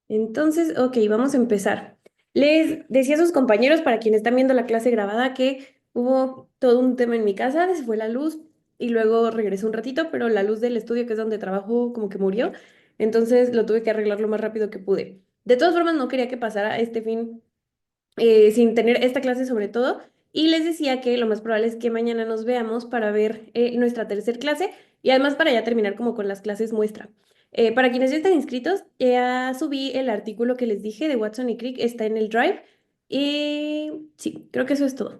Entonces, ok, vamos a empezar. Les decía a sus compañeros, para quienes están viendo la clase grabada, que hubo todo un tema en mi casa, se fue la luz y luego regresó un ratito, pero la luz del estudio, que es donde trabajo, como que murió. Entonces lo tuve que arreglar lo más rápido que pude. De todas formas, no quería que pasara este fin sin tener esta clase sobre todo. Y les decía que lo más probable es que mañana nos veamos para ver nuestra tercer clase y además para ya terminar como con las clases muestra. Para quienes ya están inscritos, ya subí el artículo que les dije de Watson y Crick, está en el Drive. Y sí, creo que eso es todo.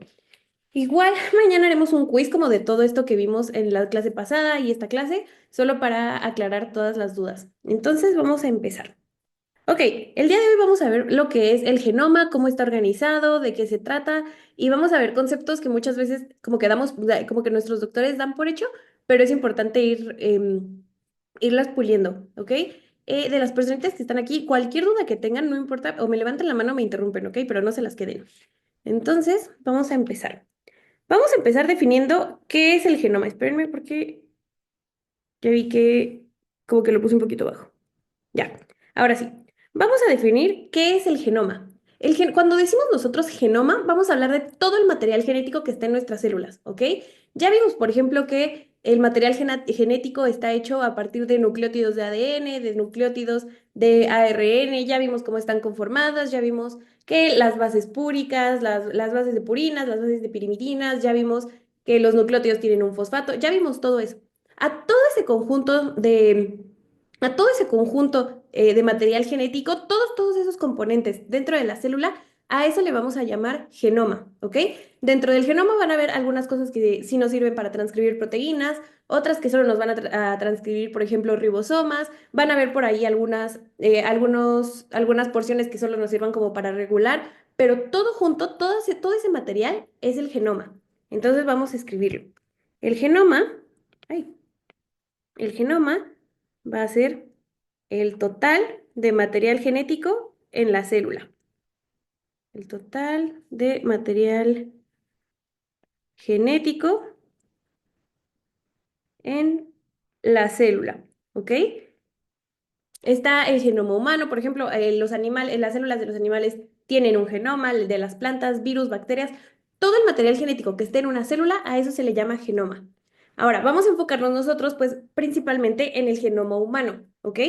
Igual, mañana haremos un quiz como de todo esto que vimos en la clase pasada y esta clase, solo para aclarar todas las dudas. Entonces, vamos a empezar. Ok, el día de hoy vamos a ver lo que es el genoma, cómo está organizado, de qué se trata, y vamos a ver conceptos que muchas veces como que como que nuestros doctores dan por hecho, pero es importante irlas puliendo, ¿ok? De las personitas que están aquí, cualquier duda que tengan, no importa, o me levantan la mano o me interrumpen, ¿ok? Pero no se las queden. Entonces, vamos a empezar. Vamos a empezar definiendo qué es el genoma. Espérenme porque ya vi que como que lo puse un poquito bajo. Ya, ahora sí, vamos a definir qué es el genoma. Cuando decimos nosotros genoma, vamos a hablar de todo el material genético que está en nuestras células, ¿ok? Ya vimos, por ejemplo, que el material genético está hecho a partir de nucleótidos de ADN, de nucleótidos de ARN, ya vimos cómo están conformadas, ya vimos que las bases púricas, las bases de purinas, las bases de pirimidinas, ya vimos que los nucleótidos tienen un fosfato, ya vimos todo eso. A todo ese conjunto de a todo ese conjunto de material genético, todos esos componentes dentro de la célula, a eso le vamos a llamar genoma, ¿ok? Dentro del genoma van a haber algunas cosas que sí nos sirven para transcribir proteínas, otras que solo nos van a transcribir, por ejemplo, ribosomas, van a haber por ahí algunas porciones que solo nos sirvan como para regular, pero todo junto, todo ese material es el genoma. Entonces vamos a escribirlo. El genoma, ay, el genoma va a ser el total de material genético en la célula. El total de material genético en la célula. ¿Ok? Está el genoma humano, por ejemplo, los animales, las células de los animales tienen un genoma, el de las plantas, virus, bacterias, todo el material genético que esté en una célula, a eso se le llama genoma. Ahora, vamos a enfocarnos nosotros, pues, principalmente en el genoma humano, ¿ok?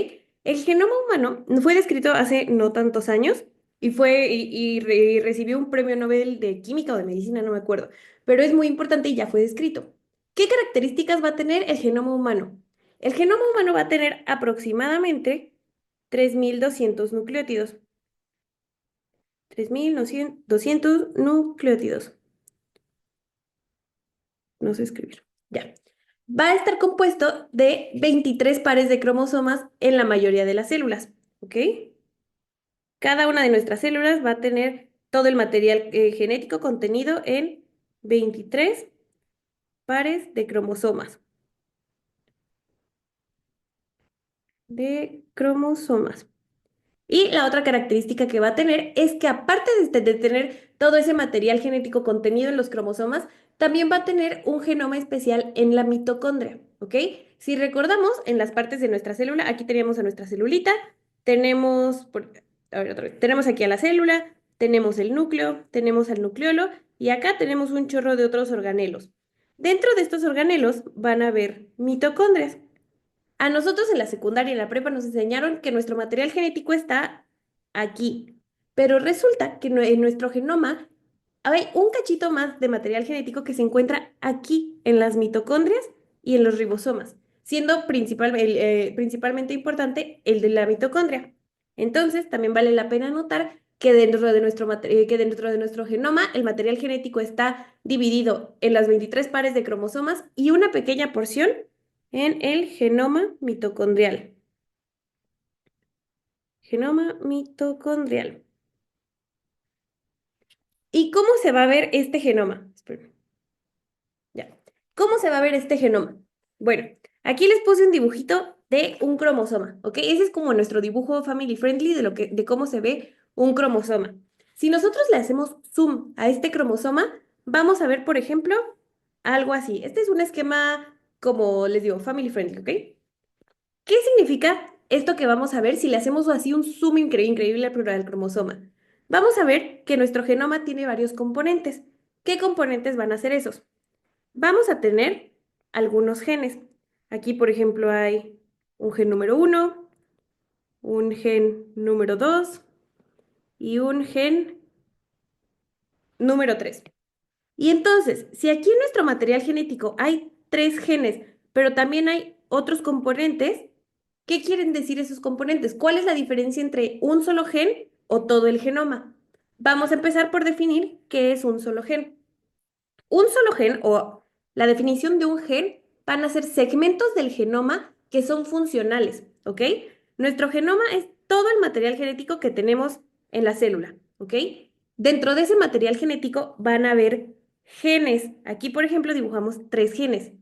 El genoma humano fue descrito hace no tantos años y recibió un premio Nobel de Química o de Medicina, no me acuerdo, pero es muy importante y ya fue descrito. ¿Qué características va a tener el genoma humano? El genoma humano va a tener aproximadamente 3.200 nucleótidos. 3.200 nucleótidos. No sé escribir. Ya. Va a estar compuesto de 23 pares de cromosomas en la mayoría de las células. ¿Ok? Cada una de nuestras células va a tener todo el material genético contenido en 23 pares de cromosomas. De cromosomas. Y la otra característica que va a tener es que aparte de tener todo ese material genético contenido en los cromosomas, también va a tener un genoma especial en la mitocondria, ¿ok? Si recordamos, en las partes de nuestra célula, aquí teníamos a nuestra celulita, a ver, otra vez, tenemos aquí a la célula, tenemos el núcleo, tenemos al nucleolo y acá tenemos un chorro de otros organelos. Dentro de estos organelos van a haber mitocondrias. A nosotros en la secundaria y en la prepa nos enseñaron que nuestro material genético está aquí, pero resulta que en nuestro genoma hay un cachito más de material genético que se encuentra aquí en las mitocondrias y en los ribosomas, siendo principalmente importante el de la mitocondria. Entonces, también vale la pena notar que dentro de nuestro genoma el material genético está dividido en las 23 pares de cromosomas y una pequeña porción en el genoma mitocondrial. Genoma mitocondrial. ¿Y cómo se va a ver este genoma? Espera, ya. ¿Cómo se va a ver este genoma? Bueno, aquí les puse un dibujito de un cromosoma, ¿ok? Ese es como nuestro dibujo family friendly de cómo se ve un cromosoma. Si nosotros le hacemos zoom a este cromosoma, vamos a ver, por ejemplo, algo así. Este es un esquema, como les digo, family friendly, ¿ok? ¿Qué significa esto que vamos a ver si le hacemos así un zoom increíble al cromosoma. Vamos a ver que nuestro genoma tiene varios componentes. ¿Qué componentes van a ser esos? Vamos a tener algunos genes. Aquí, por ejemplo, hay un gen número 1, un gen número 2 y un gen número 3. Y entonces, si aquí en nuestro material genético hay tres genes, pero también hay otros componentes, ¿qué quieren decir esos componentes? ¿Cuál es la diferencia entre un solo gen o todo el genoma? Vamos a empezar por definir qué es un solo gen. Un solo gen o la definición de un gen van a ser segmentos del genoma que son funcionales, ¿ok? Nuestro genoma es todo el material genético que tenemos en la célula, ¿ok? Dentro de ese material genético van a haber genes. Aquí, por ejemplo, dibujamos tres genes.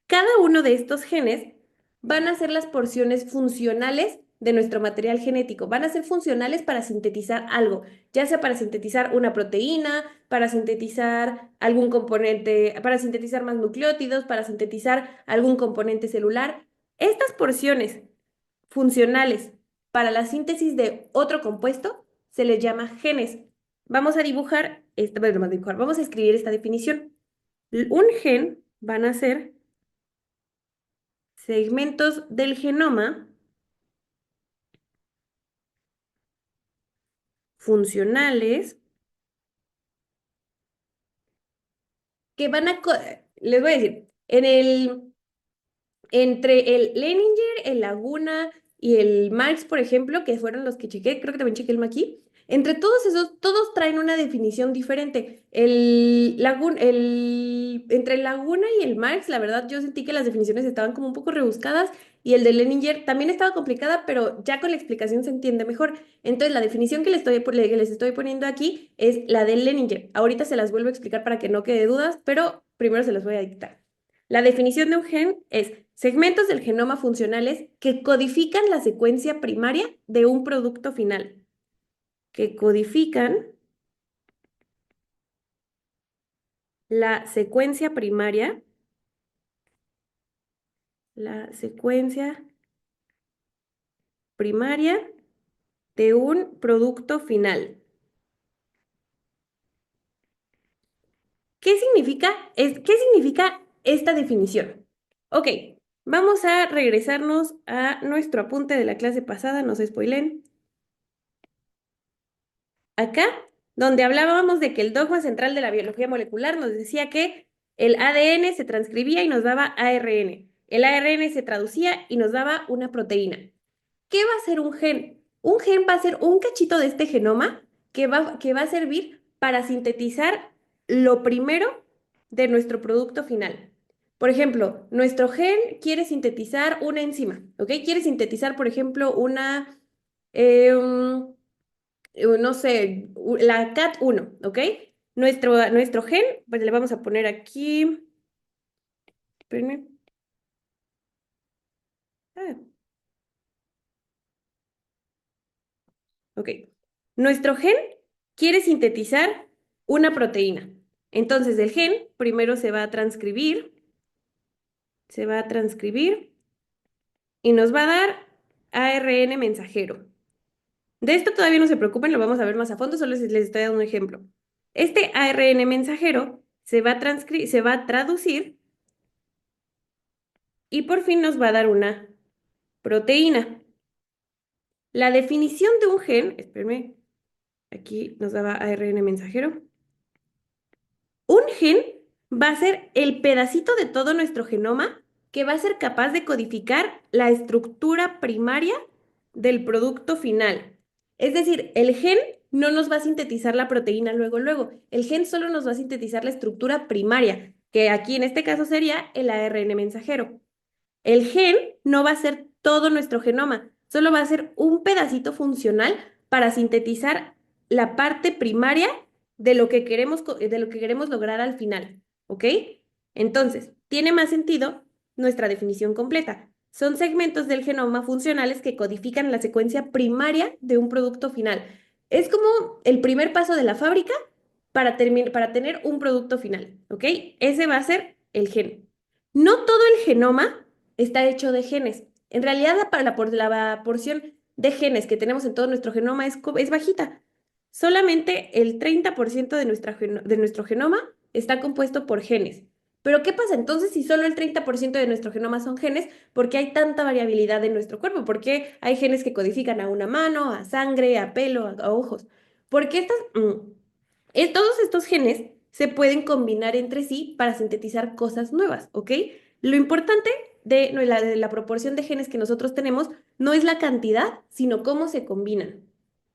Cada uno de estos genes van a ser las porciones funcionales de nuestro material genético. Van a ser funcionales para sintetizar algo, ya sea para sintetizar una proteína, para sintetizar algún componente, para sintetizar más nucleótidos, para sintetizar algún componente celular. Estas porciones funcionales para la síntesis de otro compuesto se les llama genes. Vamos a dibujar, vamos a escribir esta definición. Un gen van a ser segmentos del genoma funcionales que van a, les voy a decir, entre el Leninger, el Laguna y el Marx, por ejemplo, que fueron los que chequé, creo que también chequé el Maquis, entre todos esos, todos traen una definición diferente. Entre el Laguna y el Marx, la verdad, yo sentí que las definiciones estaban como un poco rebuscadas y el de Leninger también estaba complicada, pero ya con la explicación se entiende mejor. Entonces, la definición que les estoy poniendo aquí es la del Leninger. Ahorita se las vuelvo a explicar para que no quede dudas, pero primero se las voy a dictar. La definición de un gen es segmentos del genoma funcionales que codifican la secuencia primaria de un producto final. Que codifican la secuencia primaria, la secuencia primaria de un producto final. ¿Qué significa esta definición? Ok, vamos a regresarnos a nuestro apunte de la clase pasada, no se spoilen. Acá, donde hablábamos de que el dogma central de la biología molecular nos decía que el ADN se transcribía y nos daba ARN. El ARN se traducía y nos daba una proteína. ¿Qué va a ser un gen? Un gen va a ser un cachito de este genoma que va a servir para sintetizar lo primero de nuestro producto final. Por ejemplo, nuestro gen quiere sintetizar una enzima, ¿ok? Quiere sintetizar, por ejemplo, eh, no sé, la CAT1, ¿ok? Nuestro gen, pues le vamos a poner aquí, espérenme, ah, ok. Nuestro gen quiere sintetizar una proteína. Entonces, el gen primero se va a transcribir y nos va a dar ARN mensajero. De esto todavía no se preocupen, lo vamos a ver más a fondo, solo les estoy dando un ejemplo. Este ARN mensajero se va a traducir y por fin nos va a dar una proteína. La definición de un gen, espérenme, aquí nos daba ARN mensajero. Un gen va a ser el pedacito de todo nuestro genoma que va a ser capaz de codificar la estructura primaria del producto final. Es decir, el gen no nos va a sintetizar la proteína luego. El gen solo nos va a sintetizar la estructura primaria, que aquí en este caso sería el ARN mensajero. El gen no va a ser todo nuestro genoma, solo va a ser un pedacito funcional para sintetizar la parte primaria de lo que queremos lograr al final, ¿ok? Entonces, tiene más sentido nuestra definición completa. Son segmentos del genoma funcionales que codifican la secuencia primaria de un producto final. Es como el primer paso de la fábrica para tener un producto final, ¿ok? Ese va a ser el gen. No todo el genoma está hecho de genes. En realidad, la porción de genes que tenemos en todo nuestro genoma es bajita. Solamente el 30% de nuestro genoma está compuesto por genes. Pero ¿qué pasa entonces si solo el 30% de nuestro genoma son genes? ¿Por qué hay tanta variabilidad en nuestro cuerpo? ¿Por qué hay genes que codifican a una mano, a sangre, a pelo, a ojos? Porque todos estos genes se pueden combinar entre sí para sintetizar cosas nuevas, ¿ok? Lo importante de la proporción de genes que nosotros tenemos no es la cantidad, sino cómo se combinan.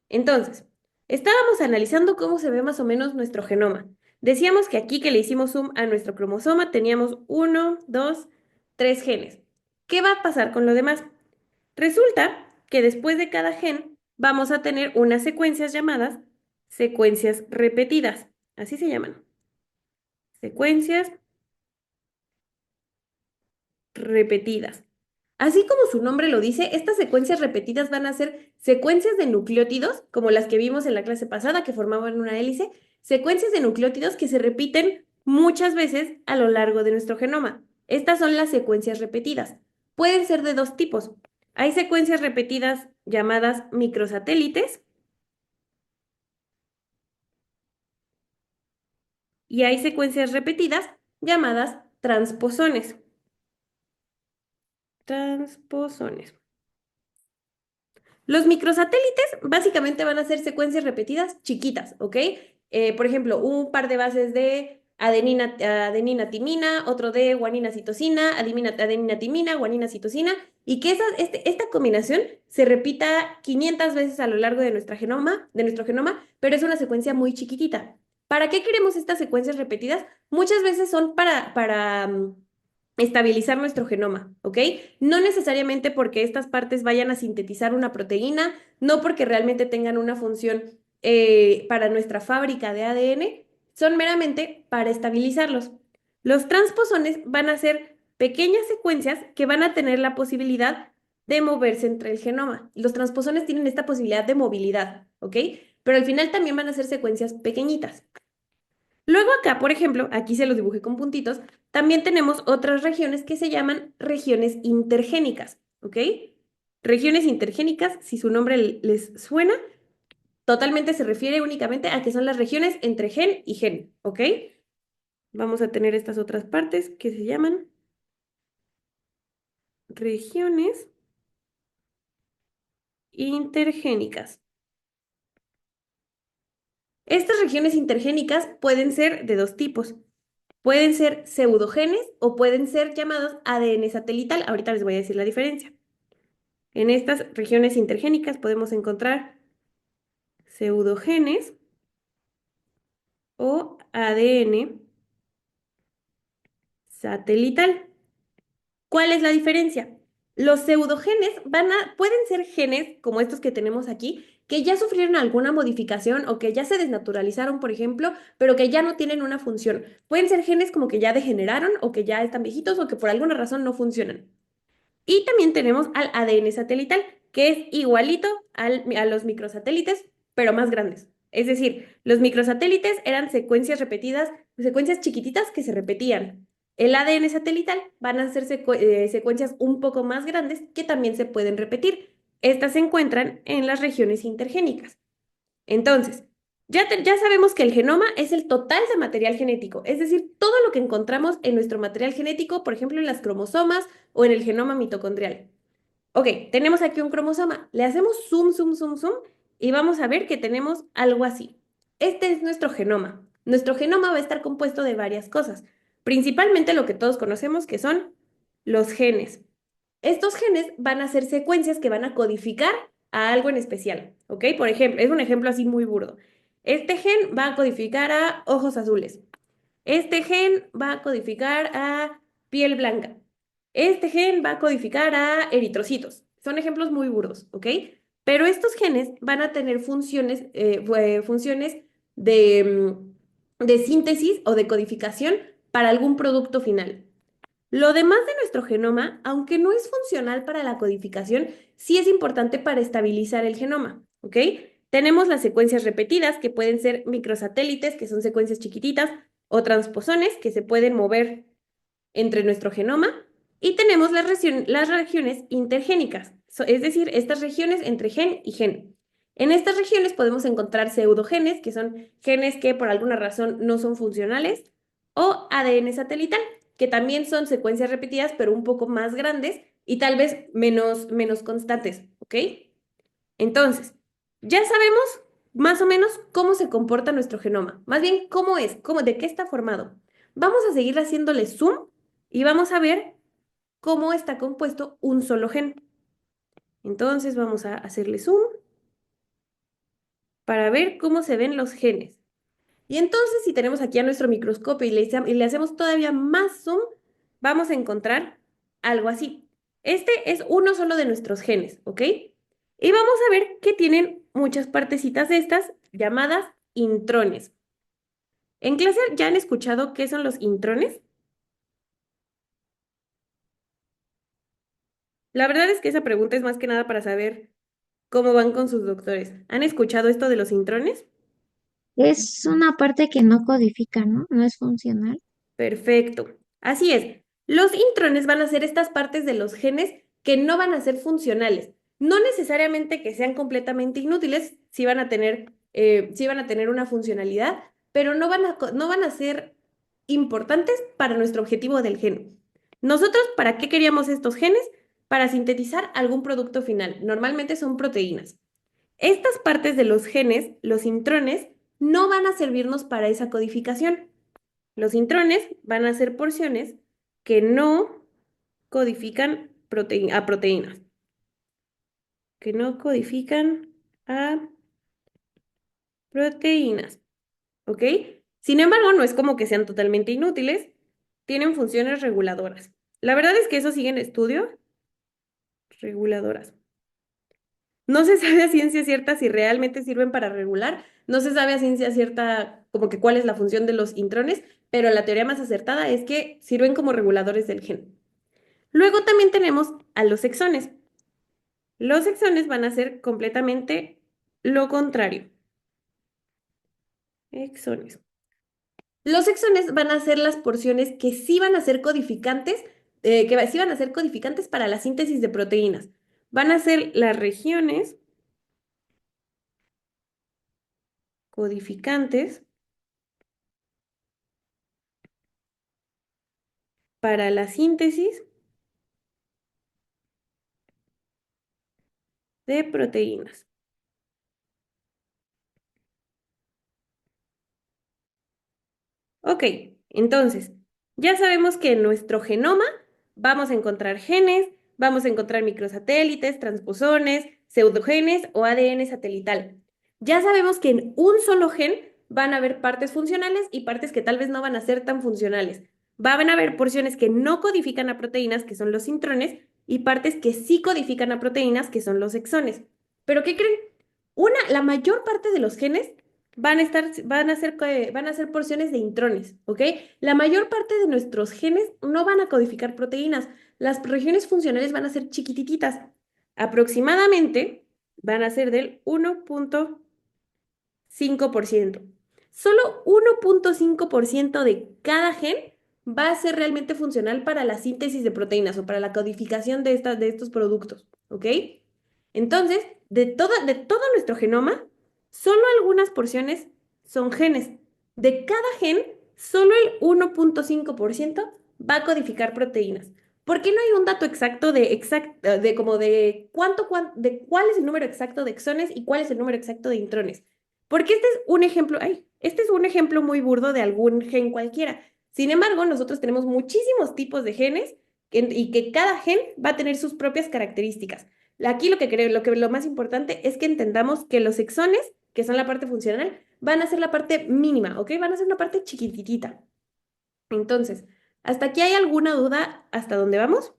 Entonces, estábamos analizando cómo se ve más o menos nuestro genoma. Decíamos que aquí que le hicimos zoom a nuestro cromosoma teníamos uno, dos, tres genes. ¿Qué va a pasar con lo demás? Resulta que después de cada gen vamos a tener unas secuencias llamadas secuencias repetidas. Así se llaman. Secuencias repetidas. Así como su nombre lo dice, estas secuencias repetidas van a ser secuencias de nucleótidos, como las que vimos en la clase pasada, que formaban una hélice, secuencias de nucleótidos que se repiten muchas veces a lo largo de nuestro genoma. Estas son las secuencias repetidas. Pueden ser de dos tipos. Hay secuencias repetidas llamadas microsatélites y hay secuencias repetidas llamadas transposones. Transposones. Los microsatélites básicamente van a ser secuencias repetidas chiquitas, ¿ok? Por ejemplo, un par de bases de adenina timina, otro de guanina citosina, adenina timina, guanina citosina, y que esta combinación se repita 500 veces a lo largo de nuestro genoma, pero es una secuencia muy chiquitita. ¿Para qué queremos estas secuencias repetidas? Muchas veces son para estabilizar nuestro genoma, ¿ok? No necesariamente porque estas partes vayan a sintetizar una proteína, no porque realmente tengan una función para nuestra fábrica de ADN, son meramente para estabilizarlos. Los transposones van a ser pequeñas secuencias que van a tener la posibilidad de moverse entre el genoma. Los transposones tienen esta posibilidad de movilidad, ¿ok? Pero al final también van a ser secuencias pequeñitas. Luego acá, por ejemplo, aquí se los dibujé con puntitos, también tenemos otras regiones que se llaman regiones intergénicas, ¿ok? Regiones intergénicas, si su nombre les suena, totalmente se refiere únicamente a que son las regiones entre gen y gen, ¿ok? Vamos a tener estas otras partes que se llaman regiones intergénicas. Estas regiones intergénicas pueden ser de dos tipos. Pueden ser pseudogenes o pueden ser llamados ADN satelital. Ahorita les voy a decir la diferencia. En estas regiones intergénicas podemos encontrar pseudogenes o ADN satelital. ¿Cuál es la diferencia? Los pseudogenes pueden ser genes como estos que tenemos aquí, que ya sufrieron alguna modificación o que ya se desnaturalizaron, por ejemplo, pero que ya no tienen una función. Pueden ser genes como que ya degeneraron o que ya están viejitos o que por alguna razón no funcionan. Y también tenemos al ADN satelital, que es igualito a los microsatélites, pero más grandes. Es decir, los microsatélites eran secuencias repetidas, secuencias chiquititas que se repetían. El ADN satelital van a ser secuencias un poco más grandes que también se pueden repetir. Estas se encuentran en las regiones intergénicas. Entonces, ya sabemos que el genoma es el total de material genético, es decir, todo lo que encontramos en nuestro material genético, por ejemplo, en las cromosomas o en el genoma mitocondrial. Ok, tenemos aquí un cromosoma, le hacemos zoom, zoom, zoom, zoom y vamos a ver que tenemos algo así. Este es nuestro genoma. Nuestro genoma va a estar compuesto de varias cosas, principalmente lo que todos conocemos que son los genes. Estos genes van a ser secuencias que van a codificar a algo en especial, ¿ok? Por ejemplo, es un ejemplo así muy burdo. Este gen va a codificar a ojos azules. Este gen va a codificar a piel blanca. Este gen va a codificar a eritrocitos. Son ejemplos muy burdos, ¿ok? Pero estos genes van a tener funciones de síntesis o de codificación para algún producto final. Lo demás de nuestro genoma, aunque no es funcional para la codificación, sí es importante para estabilizar el genoma, ¿ok? Tenemos las secuencias repetidas, que pueden ser microsatélites, que son secuencias chiquititas, o transposones, que se pueden mover entre nuestro genoma. Y tenemos las regiones intergénicas, es decir, estas regiones entre gen y gen. En estas regiones podemos encontrar pseudogenes, que son genes que por alguna razón no son funcionales, o ADN satelital, que también son secuencias repetidas, pero un poco más grandes y tal vez menos constantes, ¿ok? Entonces, ya sabemos más o menos cómo se comporta nuestro genoma, más bien cómo es, de qué está formado. Vamos a seguir haciéndole zoom y vamos a ver cómo está compuesto un solo gen. Entonces vamos a hacerle zoom para ver cómo se ven los genes. Y entonces si tenemos aquí a nuestro microscopio y le hacemos todavía más zoom, vamos a encontrar algo así. Este es uno solo de nuestros genes, ¿ok? Y vamos a ver que tienen muchas partecitas de estas llamadas intrones. ¿En clase ya han escuchado qué son los intrones? La verdad es que esa pregunta es más que nada para saber cómo van con sus doctores. ¿Han escuchado esto de los intrones? Es una parte que no codifica, ¿no? No es funcional. Perfecto. Así es. Los intrones van a ser estas partes de los genes que no van a ser funcionales. No necesariamente que sean completamente inútiles, sí van a tener una funcionalidad, pero no van a ser importantes para nuestro objetivo del gen. Nosotros, ¿para qué queríamos estos genes? Para sintetizar algún producto final. Normalmente son proteínas. Estas partes de los genes, los intrones, no van a servirnos para esa codificación. Los intrones van a ser porciones que no codifican a proteínas, que no codifican a proteínas, ¿ok? Sin embargo, no es como que sean totalmente inútiles, tienen funciones reguladoras. La verdad es que eso sigue en estudio, reguladoras. No se sabe a ciencia cierta si realmente sirven para regular, no se sabe a ciencia cierta como que cuál es la función de los intrones, pero la teoría más acertada es que sirven como reguladores del gen. Luego también tenemos a los exones. Los exones van a ser completamente lo contrario. Exones. Los exones van a ser las porciones que sí van a ser codificantes, sí van a ser codificantes para la síntesis de proteínas. Van a ser las regiones codificantes para la síntesis de proteínas. Ok, entonces, ya sabemos que en nuestro genoma vamos a encontrar genes, vamos a encontrar microsatélites, transposones, pseudogenes o ADN satelital. Ya sabemos que en un solo gen van a haber partes funcionales y partes que tal vez no van a ser tan funcionales. Van a haber porciones que no codifican a proteínas, que son los intrones, y partes que sí codifican a proteínas, que son los exones. ¿Pero qué creen? La mayor parte de los genes van a ser porciones de intrones, ¿ok? La mayor parte de nuestros genes no van a codificar proteínas. Las regiones funcionales van a ser chiquitititas. Aproximadamente van a ser del 1,5%. Solo 1,5% de cada gen va a ser realmente funcional para la síntesis de proteínas o para la codificación de estos productos, ¿ok? Entonces, de todo nuestro genoma, solo algunas porciones son genes. De cada gen, solo el 1,5% va a codificar proteínas. ¿Por qué no hay un dato exacto de como de de cuál es el número exacto de exones y cuál es el número exacto de intrones? Porque este es un ejemplo muy burdo de algún gen cualquiera. Sin embargo, nosotros tenemos muchísimos tipos de genes y que cada gen va a tener sus propias características. Aquí lo más importante es que entendamos que los exones, que son la parte funcional, van a ser la parte mínima, ¿ok? Van a ser una parte chiquititita. Entonces, ¿hasta aquí hay alguna duda hasta dónde vamos?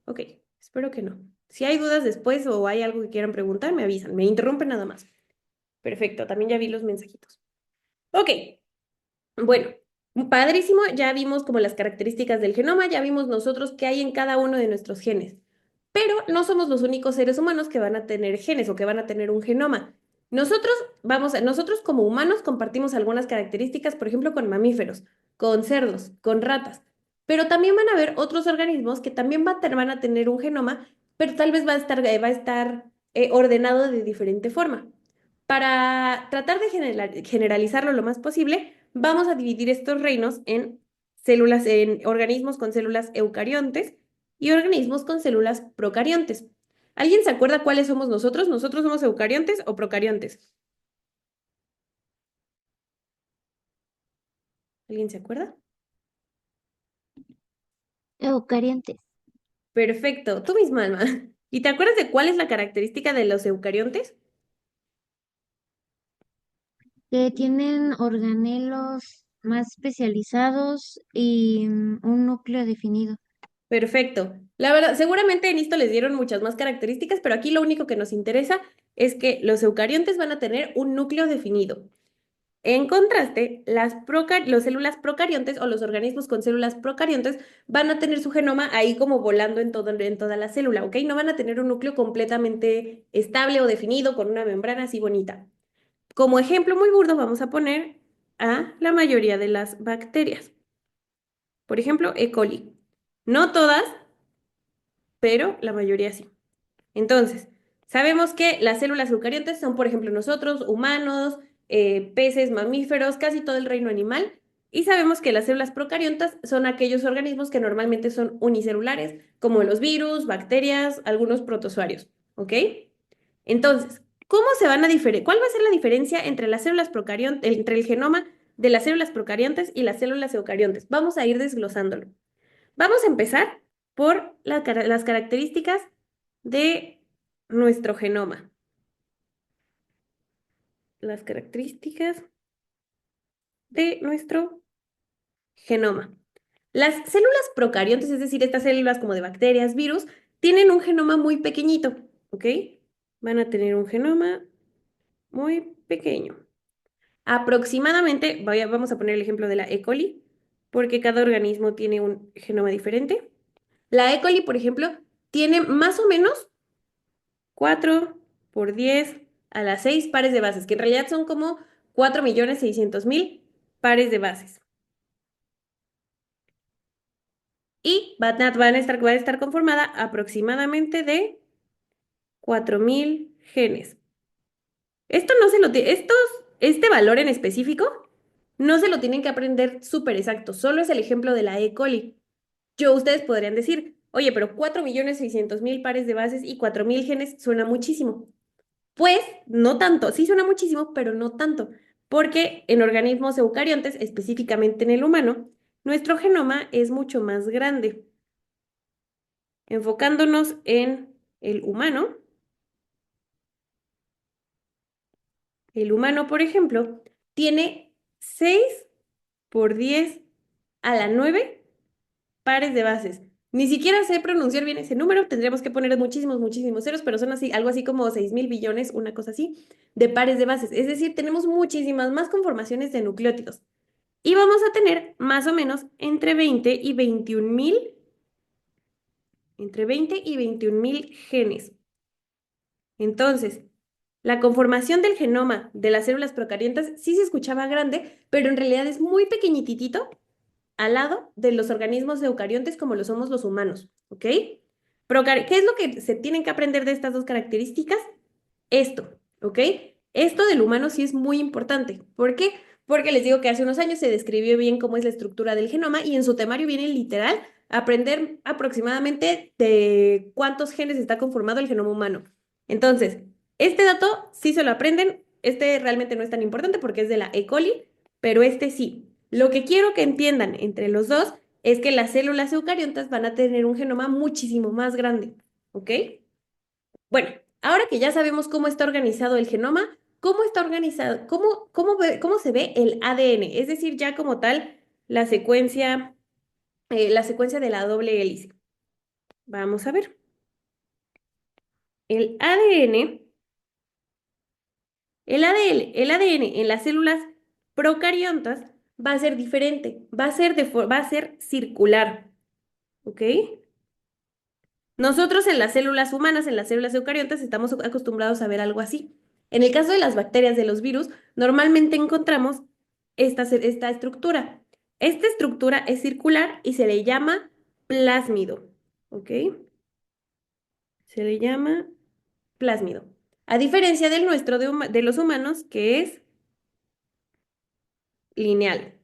Ok, espero que no. Si hay dudas después o hay algo que quieran preguntar, me avisan, me interrumpen nada más. Perfecto, también ya vi los mensajitos. Ok, bueno, padrísimo, ya vimos como las características del genoma, ya vimos nosotros qué hay en cada uno de nuestros genes. Pero no somos los únicos seres humanos que van a tener genes o que van a tener un genoma. Nosotros nosotros como humanos compartimos algunas características, por ejemplo, con mamíferos, con cerdos, con ratas, pero también van a haber otros organismos que también van a tener un genoma, pero tal vez va a estar ordenado de diferente forma. Para tratar de generalizarlo lo más posible, vamos a dividir estos reinos en células, en organismos con células eucariontes y organismos con células procariontes. ¿Alguien se acuerda cuáles somos nosotros? ¿Nosotros somos eucariontes o procariontes? ¿Alguien se acuerda? Eucariontes, Perfecto, tú misma, Alma. ¿Y te acuerdas de cuál es la característica de los eucariontes? que tienen organelos más especializados y un núcleo definido. Perfecto. La verdad, seguramente en esto les dieron muchas más características, pero aquí lo único que nos interesa es que los eucariontes van a tener un núcleo definido. En contraste, los células procariontes o los organismos con células procariontes van a tener su genoma ahí como volando en toda la célula, ¿ok? No van a tener un núcleo completamente estable o definido con una membrana así bonita. Como ejemplo muy burdo vamos a poner a la mayoría de las bacterias. Por ejemplo, E. coli. No todas, pero la mayoría sí. Entonces, sabemos que las células eucariontes son, por ejemplo, nosotros, humanos, peces, mamíferos, casi todo el reino animal. Y sabemos que las células procariontas son aquellos organismos que normalmente son unicelulares, como los virus, bacterias, algunos protozoarios. ¿Ok? Entonces, ¿cómo se van a ¿Cuál va a ser la diferencia entre las células procariontes, entre el genoma de las células procariontes y las células eucariontes? Vamos a ir desglosándolo. Vamos a empezar por las características de nuestro genoma. Las características de nuestro genoma. Las células procariontes, es decir, estas células como de bacterias, virus, tienen un genoma muy pequeñito, ¿ok? Van a tener un genoma muy pequeño. Aproximadamente, vamos a poner el ejemplo de la E. coli, porque cada organismo tiene un genoma diferente. La E. coli, por ejemplo, tiene más o menos 4 por 10 a las 6 pares de bases, que en realidad son como 4.600.000 pares de bases. Y va a estar conformada aproximadamente de 4.000 genes. Esto no se lo este valor en específico no se lo tienen que aprender súper exacto, solo es el ejemplo de la E. coli. Ustedes podrían decir, oye, pero 4.600.000 pares de bases y 4.000 genes suena muchísimo. Pues no tanto, sí suena muchísimo, pero no tanto, porque en organismos eucariontes, específicamente en el humano, nuestro genoma es mucho más grande. Enfocándonos en el humano, por ejemplo, tiene 6 por 10 a la 9 pares de bases. Ni siquiera sé pronunciar bien ese número, tendríamos que poner muchísimos, muchísimos ceros, pero son así, algo así como 6.000 billones, una cosa así, de pares de bases. Es decir, tenemos muchísimas más conformaciones de nucleótidos. Y vamos a tener más o menos entre 20 y 21.000 genes. Entonces, la conformación del genoma de las células procariontas sí se escuchaba grande, pero en realidad es muy pequeñitito al lado de los organismos eucariontes como lo somos los humanos, ¿ok? ¿Qué es lo que se tienen que aprender de estas dos características? Esto, ¿ok? Esto del humano sí es muy importante. ¿Por qué? Porque les digo que hace unos años se describió bien cómo es la estructura del genoma y en su temario viene literal aprender aproximadamente de cuántos genes está conformado el genoma humano. Entonces, este dato sí se lo aprenden, este realmente no es tan importante porque es de la E. coli, pero este sí. Lo que quiero que entiendan entre los dos es que las células eucariontas van a tener un genoma muchísimo más grande, ¿ok? Bueno, ahora que ya sabemos cómo está organizado el genoma, ¿cómo está organizado? ¿Cómo se ve el ADN? Es decir, ya como tal, la secuencia de la doble hélice. Vamos a ver. El ADN, el ADN en las células procariontas va a ser diferente, va a ser circular, ¿ok? Nosotros en las células humanas, en las células eucariontas, estamos acostumbrados a ver algo así. En el caso de las bacterias de los virus, normalmente encontramos esta estructura. Esta estructura es circular y se le llama plásmido, ¿ok? Se le llama plásmido. A diferencia del nuestro de los humanos, que es lineal.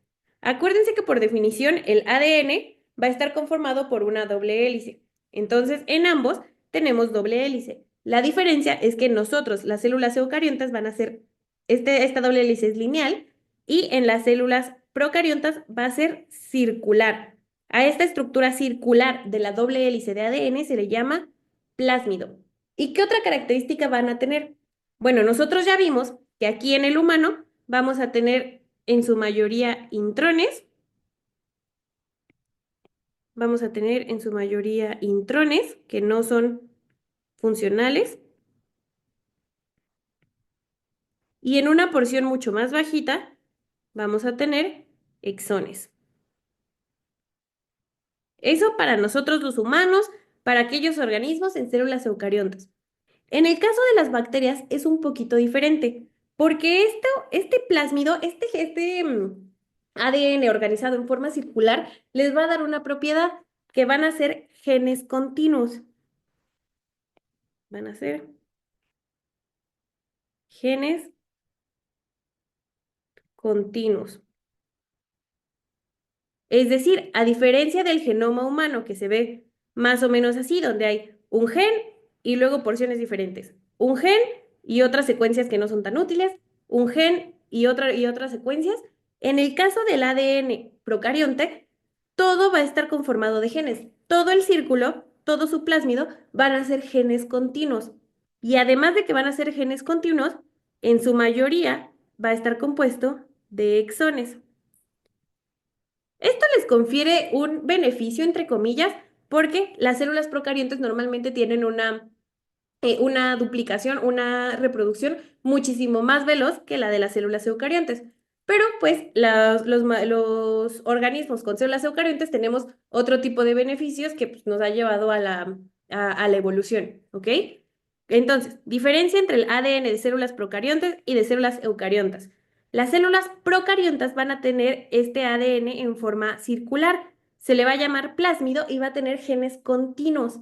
Acuérdense que por definición el ADN va a estar conformado por una doble hélice. Entonces, en ambos tenemos doble hélice. La diferencia es que nosotros, las células eucariontas, van a ser, esta doble hélice es lineal y en las células procariontas va a ser circular. A esta estructura circular de la doble hélice de ADN se le llama plásmido. ¿Y qué otra característica van a tener? Bueno, nosotros ya vimos que aquí en el humano vamos a tener en su mayoría intrones, vamos a tener en su mayoría intrones que no son funcionales y en una porción mucho más bajita vamos a tener exones. Eso para nosotros los humanos, para aquellos organismos en células eucariontas. En el caso de las bacterias es un poquito diferente, porque este plásmido, ADN organizado en forma circular, les va a dar una propiedad que van a ser genes continuos. Van a ser genes continuos. Es decir, a diferencia del genoma humano que se ve más o menos así, donde hay un gen y luego porciones diferentes. Un gen y otras secuencias que no son tan útiles, un gen y otras secuencias. En el caso del ADN procarionte, todo va a estar conformado de genes. Todo el círculo, todo su plásmido van a ser genes continuos. Y además de que van a ser genes continuos, en su mayoría va a estar compuesto de exones. Esto les confiere un beneficio, entre comillas, porque las células procarientes normalmente tienen una duplicación, una reproducción muchísimo más veloz que la de las células eucariontes. Pero pues los organismos con células eucariontes tenemos otro tipo de beneficios que pues, nos ha llevado a la evolución, ¿ok? Entonces, diferencia entre el ADN de células procariontes y de células eucariontas. Las células procariontas van a tener este ADN en forma circular. Se le va a llamar plásmido y va a tener genes continuos.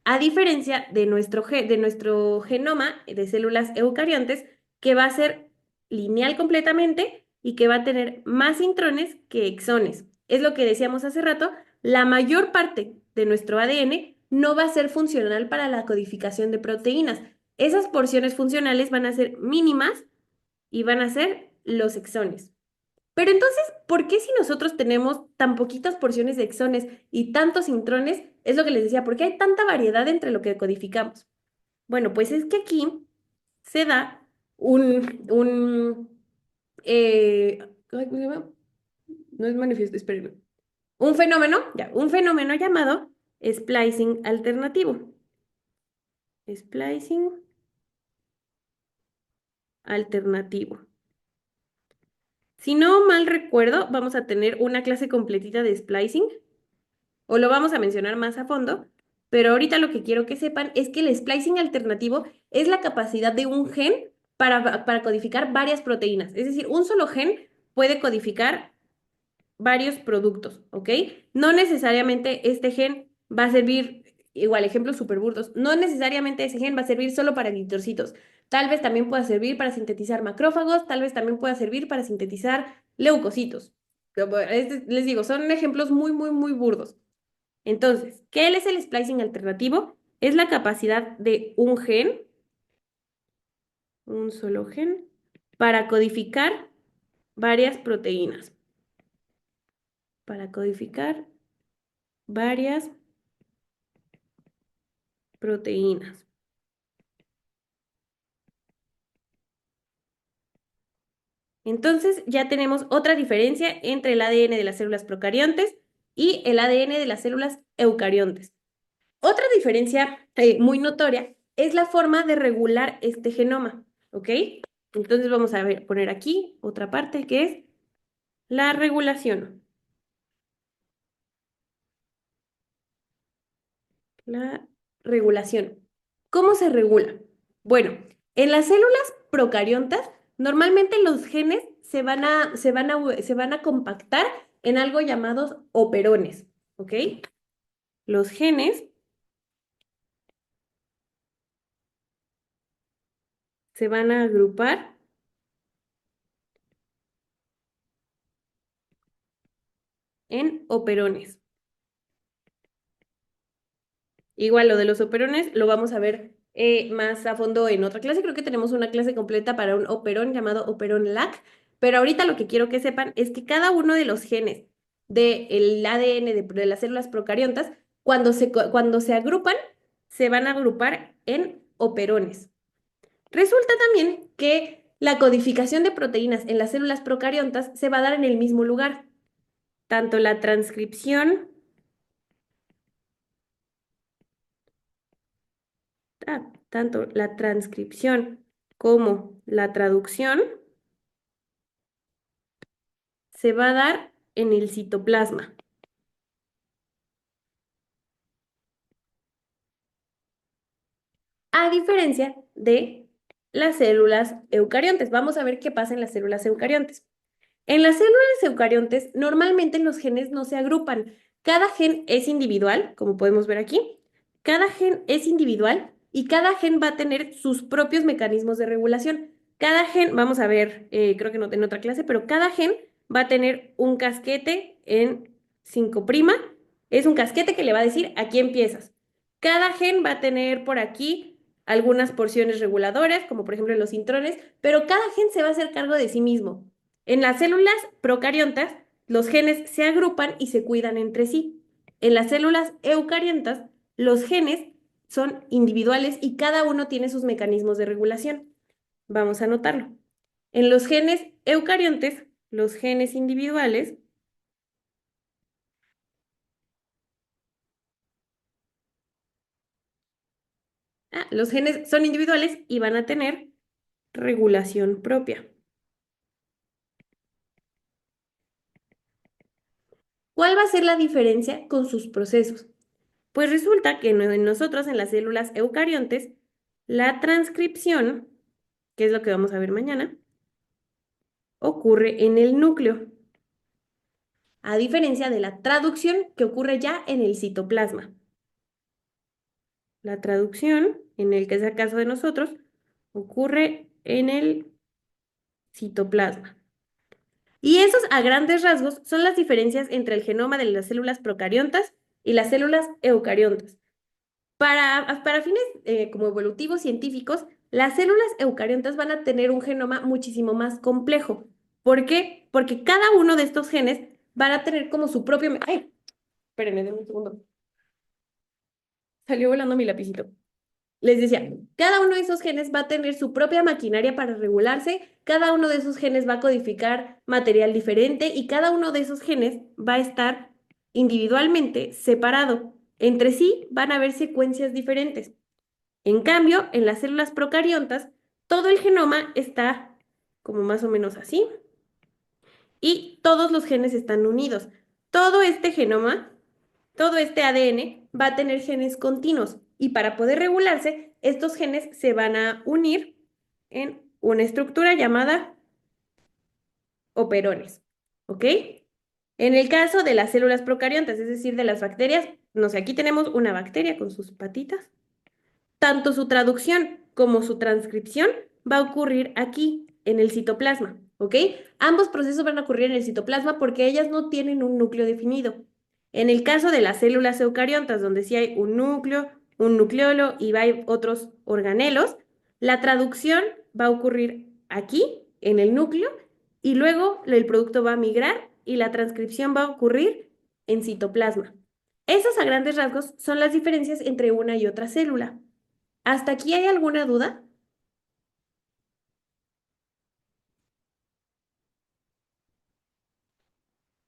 A diferencia de nuestro genoma de células eucariontes, que va a ser lineal completamente y que va a tener más intrones que exones. Es lo que decíamos hace rato, la mayor parte de nuestro ADN no va a ser funcional para la codificación de proteínas. Esas porciones funcionales van a ser mínimas y van a ser los exones. Pero entonces, ¿por qué si nosotros tenemos tan poquitas porciones de exones y tantos intrones? Es lo que les decía, ¿por qué hay tanta variedad entre lo que codificamos? Bueno, pues es que aquí se da ay, ¿cómo se llama? No es manifiesto, espérenme. Un fenómeno llamado splicing alternativo. Splicing alternativo. Si no mal recuerdo, vamos a tener una clase completita de splicing o lo vamos a mencionar más a fondo, pero ahorita lo que quiero que sepan es que el splicing alternativo es la capacidad de un gen para codificar varias proteínas. Es decir, un solo gen puede codificar varios productos, ¿ok? No necesariamente este gen va a servir, igual, ejemplos súper burdos, no necesariamente ese gen va a servir solo para eritrocitos. Tal vez también pueda servir para sintetizar macrófagos, tal vez también pueda servir para sintetizar leucocitos. Les digo, son ejemplos muy, muy, muy burdos. Entonces, ¿qué es el splicing alternativo? Es la capacidad de un gen, un solo gen, para codificar varias proteínas. Para codificar varias proteínas. Entonces, ya tenemos otra diferencia entre el ADN de las células procariontes y el ADN de las células eucariontes. Otra diferencia muy notoria es la forma de regular este genoma, ¿ok? Entonces vamos a poner aquí otra parte que es la regulación. La regulación. ¿Cómo se regula? Bueno, en las células procariontas, normalmente los genes se van a compactar en algo llamados operones, ¿ok? Los genes se van a agrupar en operones. Igual lo de los operones lo vamos a ver más a fondo en otra clase. Creo que tenemos una clase completa para un operón llamado operón LAC, pero ahorita lo que quiero que sepan es que cada uno de los genes del ADN de las células procariontas, cuando se agrupan, se van a agrupar en operones. Resulta también que la codificación de proteínas en las células procariontas se va a dar en el mismo lugar. Tanto la transcripción tanto la transcripción como la traducción se va a dar en el citoplasma, a diferencia de las células eucariontes. Vamos a ver qué pasa en las células eucariontes. En las células eucariontes, normalmente los genes no se agrupan. Cada gen es individual, como podemos ver aquí. Cada gen es individual y cada gen va a tener sus propios mecanismos de regulación. Cada gen, vamos a ver, creo que no en otra clase, pero cada gen va a tener un casquete en 5'. Es un casquete que le va a decir aquí empiezas. Cada gen va a tener por aquí algunas porciones reguladoras, como por ejemplo los intrones, pero cada gen se va a hacer cargo de sí mismo. En las células procariontas, los genes se agrupan y se cuidan entre sí. En las células eucariontas, los genes son individuales y cada uno tiene sus mecanismos de regulación. Vamos a anotarlo. En los genes eucariontes, los genes individuales, los genes son individuales y van a tener regulación propia. ¿Cuál va a ser la diferencia con sus procesos? Pues resulta que en nosotros, en las células eucariontes, la transcripción, que es lo que vamos a ver mañana, ocurre en el núcleo, a diferencia de la traducción que ocurre ya en el citoplasma. La traducción, en el que es el caso de nosotros, ocurre en el citoplasma. Y esos, a grandes rasgos, son las diferencias entre el genoma de las células procariontas y las células eucariontas. Para fines como evolutivos científicos, las células eucariontas van a tener un genoma muchísimo más complejo. ¿Por qué? Porque cada uno de estos genes van a tener como su propio... ¡Ay! Espérenme, denme un segundo. Salió volando mi lapicito. Les decía, cada uno de esos genes va a tener su propia maquinaria para regularse, cada uno de esos genes va a codificar material diferente y cada uno de esos genes va a estar individualmente separado. Entre sí van a haber secuencias diferentes. En cambio, en las células procariontas, todo el genoma está como más o menos así y todos los genes están unidos. Todo este genoma, todo este ADN va a tener genes continuos y para poder regularse, estos genes se van a unir en una estructura llamada operones. ¿Ok? En el caso de las células procariontas, es decir, de las bacterias, no sé, aquí tenemos una bacteria con sus patitas. Tanto su traducción como su transcripción va a ocurrir aquí, en el citoplasma, ¿ok? Ambos procesos van a ocurrir en el citoplasma porque ellas no tienen un núcleo definido. En el caso de las células eucariontas, donde sí hay un núcleo, un nucleolo y hay otros organelos, la traducción va a ocurrir aquí, en el núcleo, y luego el producto va a migrar y la transcripción va a ocurrir en citoplasma. Esas a grandes rasgos son las diferencias entre una y otra célula. ¿Hasta aquí hay alguna duda?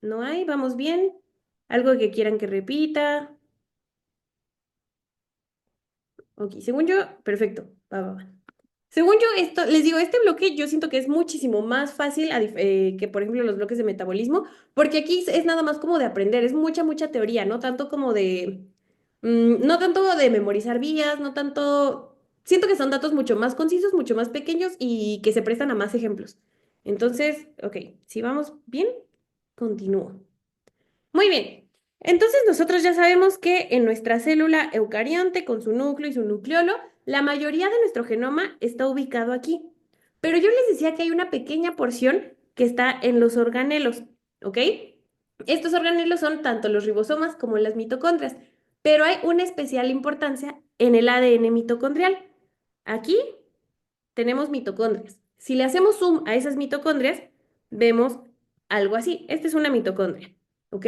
¿No hay? ¿Vamos bien? ¿Algo que quieran que repita? Ok, según yo, perfecto. Va, va, va. Según yo, esto, les digo, este bloque yo siento que es muchísimo más fácil que, por ejemplo, los bloques de metabolismo, porque aquí es nada más como de aprender, es mucha, mucha teoría, no tanto como de, no tanto de memorizar vías, no tanto siento que son datos mucho más concisos, mucho más pequeños y que se prestan a más ejemplos. Entonces, ok, si vamos bien, continúo. Muy bien. Entonces nosotros ya sabemos que en nuestra célula eucarionte, con su núcleo y su nucleolo, la mayoría de nuestro genoma está ubicado aquí. Pero yo les decía que hay una pequeña porción que está en los organelos, ¿ok? Estos organelos son tanto los ribosomas como las mitocondrias, pero hay una especial importancia en el ADN mitocondrial. Aquí tenemos mitocondrias. Si le hacemos zoom a esas mitocondrias, vemos algo así. Esta es una mitocondria, ¿ok?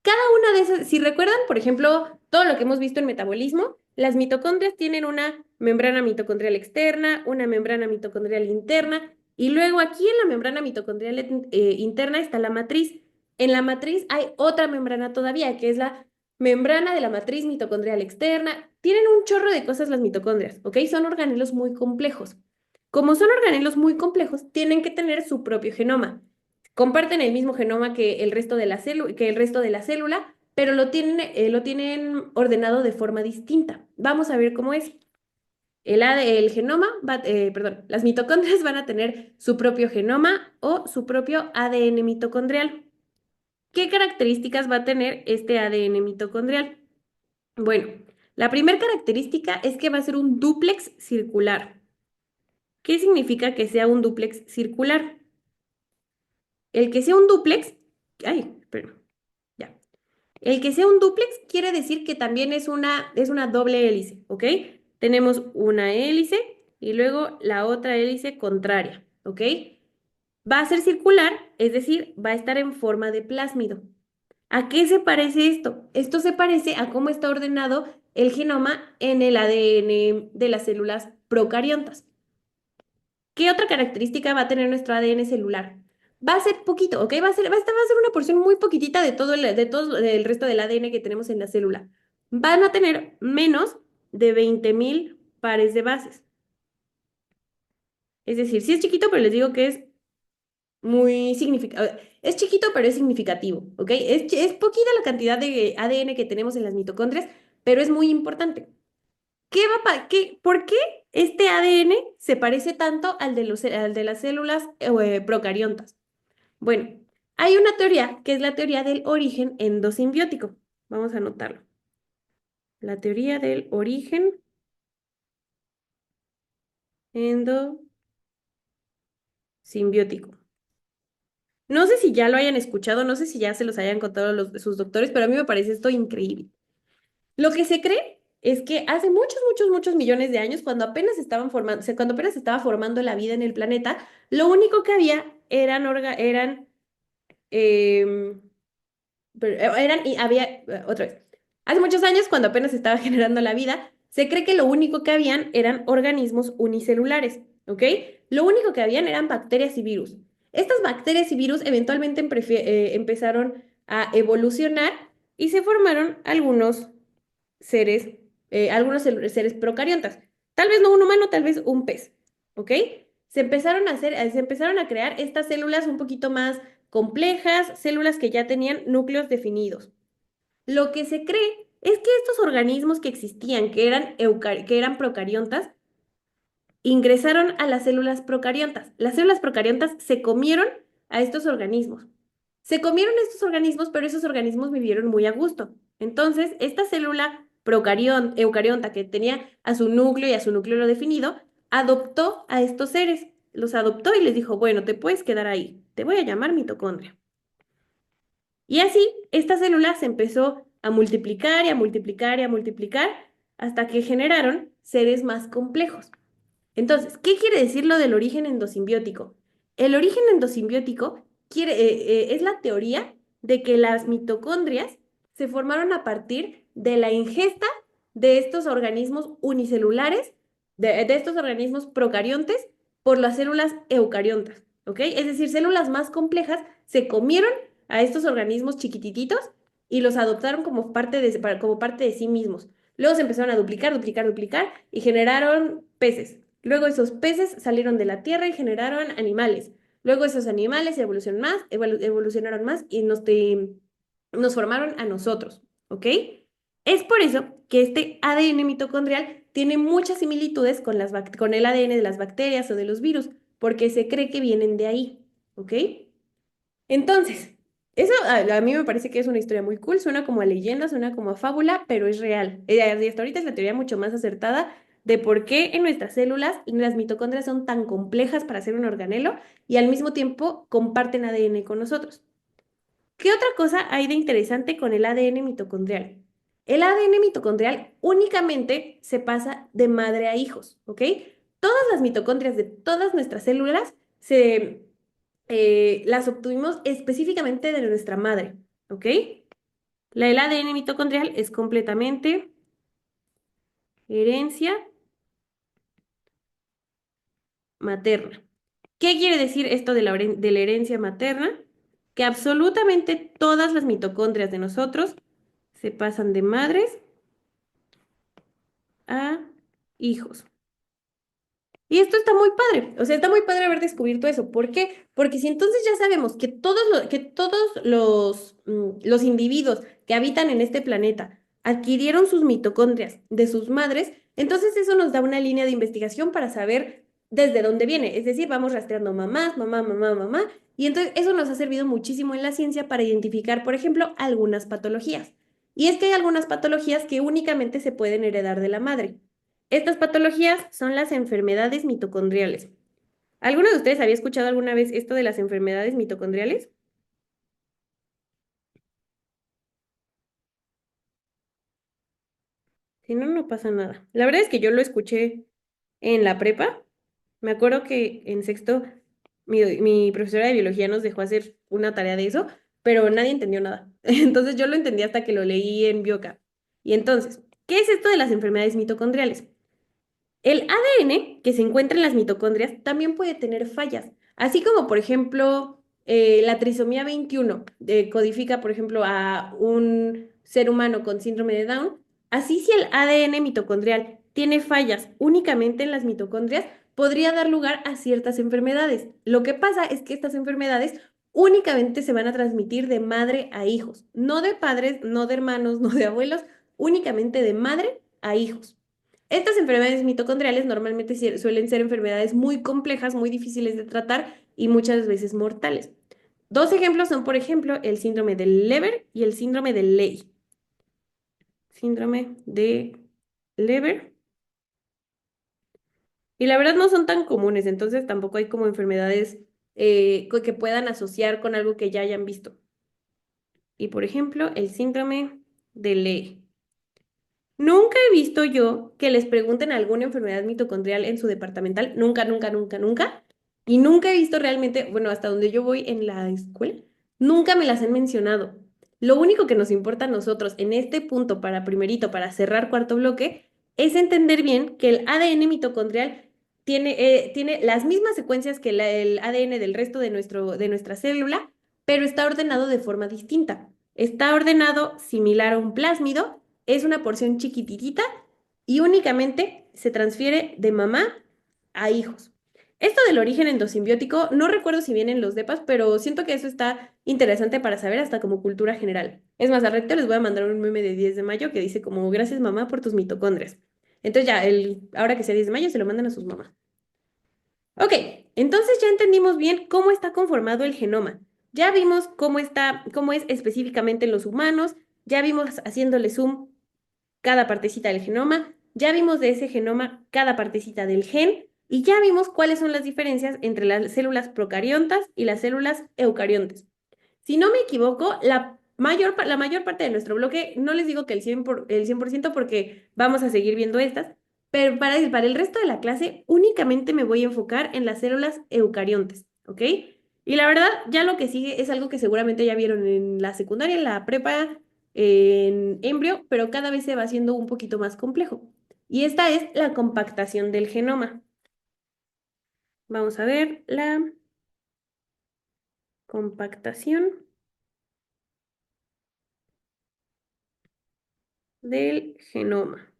Cada una de esas, si recuerdan, por ejemplo, todo lo que hemos visto en metabolismo, las mitocondrias tienen una membrana mitocondrial externa, una membrana mitocondrial interna, y luego aquí en la membrana mitocondrial interna está la matriz. En la matriz hay otra membrana todavía, que es la membrana de la matriz mitocondrial externa. Tienen un chorro de cosas las mitocondrias, ¿ok? Son organelos muy complejos. Como son organelos muy complejos, tienen que tener su propio genoma. Comparten el mismo genoma que el resto de la célula, pero lo tienen ordenado de forma distinta. Vamos a ver cómo es. El genoma perdón, las mitocondrias van a tener su propio genoma o su propio ADN mitocondrial. ¿Qué características va a tener este ADN mitocondrial? Bueno, la primera característica es que va a ser un dúplex circular. ¿Qué significa que sea un dúplex circular? El que sea un dúplex, ay, perdón, ya. El que sea un dúplex quiere decir que también es una doble hélice, ¿ok? Tenemos una hélice y luego la otra hélice contraria, ¿ok? Va a ser circular, es decir, va a estar en forma de plásmido. ¿A qué se parece esto? Esto se parece a cómo está ordenado el genoma en el ADN de las células procariontas. ¿Qué otra característica va a tener nuestro ADN celular? Va a ser poquito, ¿ok? Va a ser una porción muy poquitita de todo el resto del ADN que tenemos en la célula. Van a tener menos de 20.000 pares de bases. Es decir, sí es chiquito, pero les digo que es muy significativo. Es chiquito, pero es significativo, ¿ok? Es poquita la cantidad de ADN que tenemos en las mitocondrias, pero es muy importante. ¿Por qué este ADN se parece tanto al de las células procariontas? Bueno, hay una teoría que es la teoría del origen endosimbiótico. Vamos a anotarlo. La teoría del origen endosimbiótico. No sé si ya lo hayan escuchado, no sé si ya se los hayan contado sus doctores, pero a mí me parece esto increíble. Lo que se cree es que hace muchos, muchos, muchos millones de años, cuando apenas se estaba formando la vida en el planeta, lo único que había em, otra vez, hace muchos años, cuando apenas se estaba generando la vida, se cree que lo único que habían eran organismos unicelulares, ¿ok? Lo único que habían eran bacterias y virus. Estas bacterias y virus eventualmente empezaron a evolucionar y se formaron seres, seres procariontas. Tal vez no un humano, tal vez un pez, ¿ok? Se empezaron a crear estas células un poquito más complejas, células que ya tenían núcleos definidos. Lo que se cree es que estos organismos que existían, que eran procariontas, ingresaron a las células procariontas. Las células procariontas se comieron a estos organismos. Se comieron estos organismos, pero esos organismos vivieron muy a gusto. Entonces, esta célula eucarionta que tenía a su núcleo y a su núcleo definido, adoptó a estos seres. Los adoptó y les dijo, bueno, te puedes quedar ahí. Te voy a llamar mitocondria. Y así, esta célula se empezó a multiplicar y a multiplicar y a multiplicar hasta que generaron seres más complejos. Entonces, ¿qué quiere decir lo del origen endosimbiótico? El origen endosimbiótico es la teoría de que las mitocondrias se formaron a partir de la ingesta de estos organismos unicelulares, de estos organismos procariontes, por las células eucariontas, ¿ok? Es decir, células más complejas se comieron a estos organismos chiquititos y los adoptaron como parte de sí mismos. Luego se empezaron a duplicar, duplicar, duplicar y generaron peces. Luego esos peces salieron de la tierra y generaron animales. Luego esos animales evolucionaron más y nos formaron a nosotros, ¿ok? Es por eso que este ADN mitocondrial tiene muchas similitudes con con el ADN de las bacterias o de los virus, porque se cree que vienen de ahí, ¿ok? Entonces, eso a mí me parece que es una historia muy cool, suena como a leyenda, suena como a fábula, pero es real. Y hasta ahorita es la teoría mucho más acertada de por qué en nuestras células las mitocondrias son tan complejas para hacer un organelo y al mismo tiempo comparten ADN con nosotros. ¿Qué otra cosa hay de interesante con el ADN mitocondrial? El ADN mitocondrial únicamente se pasa de madre a hijos, ¿ok? Todas las mitocondrias de todas nuestras células las obtuvimos específicamente de nuestra madre, ¿ok? El ADN mitocondrial es completamente herencia materna. ¿Qué quiere decir esto de de la herencia materna? Que absolutamente todas las mitocondrias de nosotros se pasan de madres a hijos. Y esto está muy padre, o sea, está muy padre haber descubierto eso. ¿Por qué? Porque si entonces ya sabemos que todos los individuos que habitan en este planeta adquirieron sus mitocondrias de sus madres, entonces eso nos da una línea de investigación para saber desde dónde viene. Es decir, vamos rastreando mamás, mamá, mamá, mamá, y entonces eso nos ha servido muchísimo en la ciencia para identificar, por ejemplo, algunas patologías. Y es que hay algunas patologías que únicamente se pueden heredar de la madre. Estas patologías son las enfermedades mitocondriales. ¿Alguno de ustedes había escuchado alguna vez esto de las enfermedades mitocondriales? Si no, no pasa nada. La verdad es que yo lo escuché en la prepa. Me acuerdo que en sexto mi profesora de biología nos dejó hacer una tarea de eso, pero nadie entendió nada. Entonces yo lo entendí hasta que lo leí en Bioca. Y entonces, ¿qué es esto de las enfermedades mitocondriales? El ADN que se encuentra en las mitocondrias también puede tener fallas, así como por ejemplo la trisomía 21 codifica por ejemplo a un ser humano con síndrome de Down, así si el ADN mitocondrial tiene fallas únicamente en las mitocondrias, podría dar lugar a ciertas enfermedades. Lo que pasa es que estas enfermedades únicamente se van a transmitir de madre a hijos, no de padres, no de hermanos, no de abuelos, únicamente de madre a hijos. Estas enfermedades mitocondriales normalmente suelen ser enfermedades muy complejas, muy difíciles de tratar y muchas veces mortales. Dos ejemplos son, por ejemplo, el síndrome de Leber y el síndrome de Ley. Síndrome de Leber. Y la verdad no son tan comunes, entonces tampoco hay como enfermedades que puedan asociar con algo que ya hayan visto. Y, por ejemplo, el síndrome de Ley. Nunca he visto yo que les pregunten alguna enfermedad mitocondrial en su departamental. Nunca, nunca, nunca, nunca. Y nunca he visto realmente, bueno, hasta donde yo voy en la escuela, nunca me las han mencionado. Lo único que nos importa a nosotros en este punto para primerito, para cerrar cuarto bloque, es entender bien que el ADN mitocondrial tiene las mismas secuencias que el ADN del resto de de nuestra célula, pero está ordenado de forma distinta. Está ordenado similar a un plásmido, es una porción chiquititita y únicamente se transfiere de mamá a hijos. Esto del origen endosimbiótico, no recuerdo si vienen los DEPAS, pero siento que eso está interesante para saber hasta como cultura general. Es más, al recto les voy a mandar un meme de 10 de mayo que dice como gracias mamá por tus mitocondrias. Entonces ya, ahora que sea 10 de mayo, se lo mandan a sus mamás. Ok, entonces ya entendimos bien cómo está conformado el genoma. Ya vimos cómo es específicamente en los humanos, ya vimos haciéndole zoom cada partecita del genoma, ya vimos de ese genoma cada partecita del gen y ya vimos cuáles son las diferencias entre las células procariontas y las células eucariontes. Si no me equivoco, la mayor parte de nuestro bloque, no les digo que el 100% porque vamos a seguir viendo estas, pero para el resto de la clase únicamente me voy a enfocar en las células eucariontes, ¿ok? Y la verdad, ya lo que sigue es algo que seguramente ya vieron en la secundaria, en la prepa, en embrio, pero cada vez se va haciendo un poquito más complejo. Y esta es la compactación del genoma. Vamos a ver la compactación del genoma.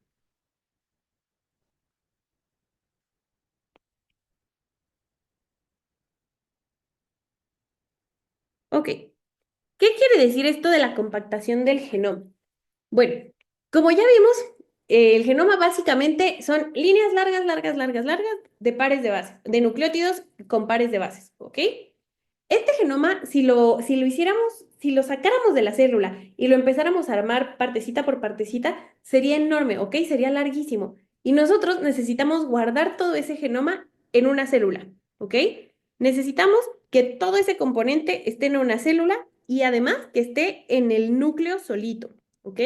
Ok, ¿qué quiere decir esto de la compactación del genoma? Bueno, como ya vimos, El genoma básicamente son líneas largas, largas, largas, largas de pares de bases, de nucleótidos con pares de bases, ¿ok? Este genoma, si lo hiciéramos, si lo sacáramos de la célula y lo empezáramos a armar partecita por partecita, sería enorme, ¿ok? Sería larguísimo. Y nosotros necesitamos guardar todo ese genoma en una célula, ¿ok? Necesitamos que todo ese componente esté en una célula y además que esté en el núcleo solito, ¿ok?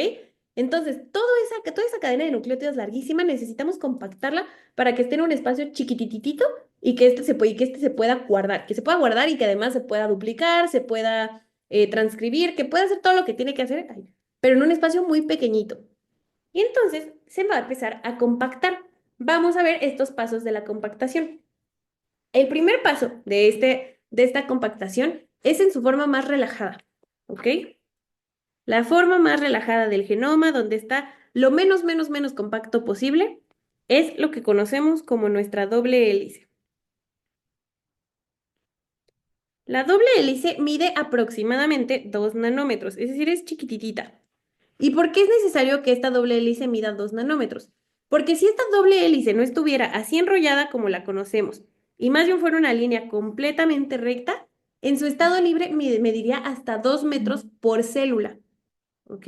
Entonces, toda esa cadena de nucleótidos larguísima necesitamos compactarla para que esté en un espacio chiquititito y que este se pueda guardar, que se pueda guardar y que además se pueda duplicar, se pueda transcribir, que pueda hacer todo lo que tiene que hacer, ay, pero en un espacio muy pequeñito. Y entonces se va a empezar a compactar. Vamos a ver estos pasos de la compactación. El primer paso de esta compactación es en su forma más relajada, ¿ok? La forma más relajada del genoma, donde está lo menos, menos, menos compacto posible, es lo que conocemos como nuestra doble hélice. La doble hélice mide aproximadamente 2 nanómetros, es decir, es chiquititita. ¿Y por qué es necesario que esta doble hélice mida 2 nanómetros? Porque si esta doble hélice no estuviera así enrollada como la conocemos, y más bien fuera una línea completamente recta, en su estado libre mediría hasta 2 metros por célula, ¿ok?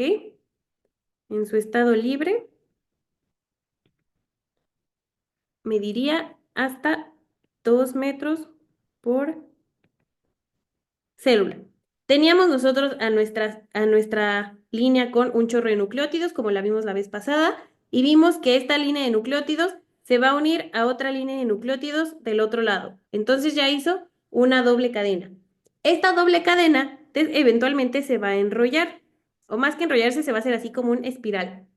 En su estado libre mediría hasta 2 metros por célula. Teníamos nosotros a nuestra línea con un chorro de nucleótidos, como la vimos la vez pasada, y vimos que esta línea de nucleótidos se va a unir a otra línea de nucleótidos del otro lado. Entonces ya hizo una doble cadena. Esta doble cadena eventualmente se va a enrollar, o más que enrollarse, se va a hacer así como un espiral.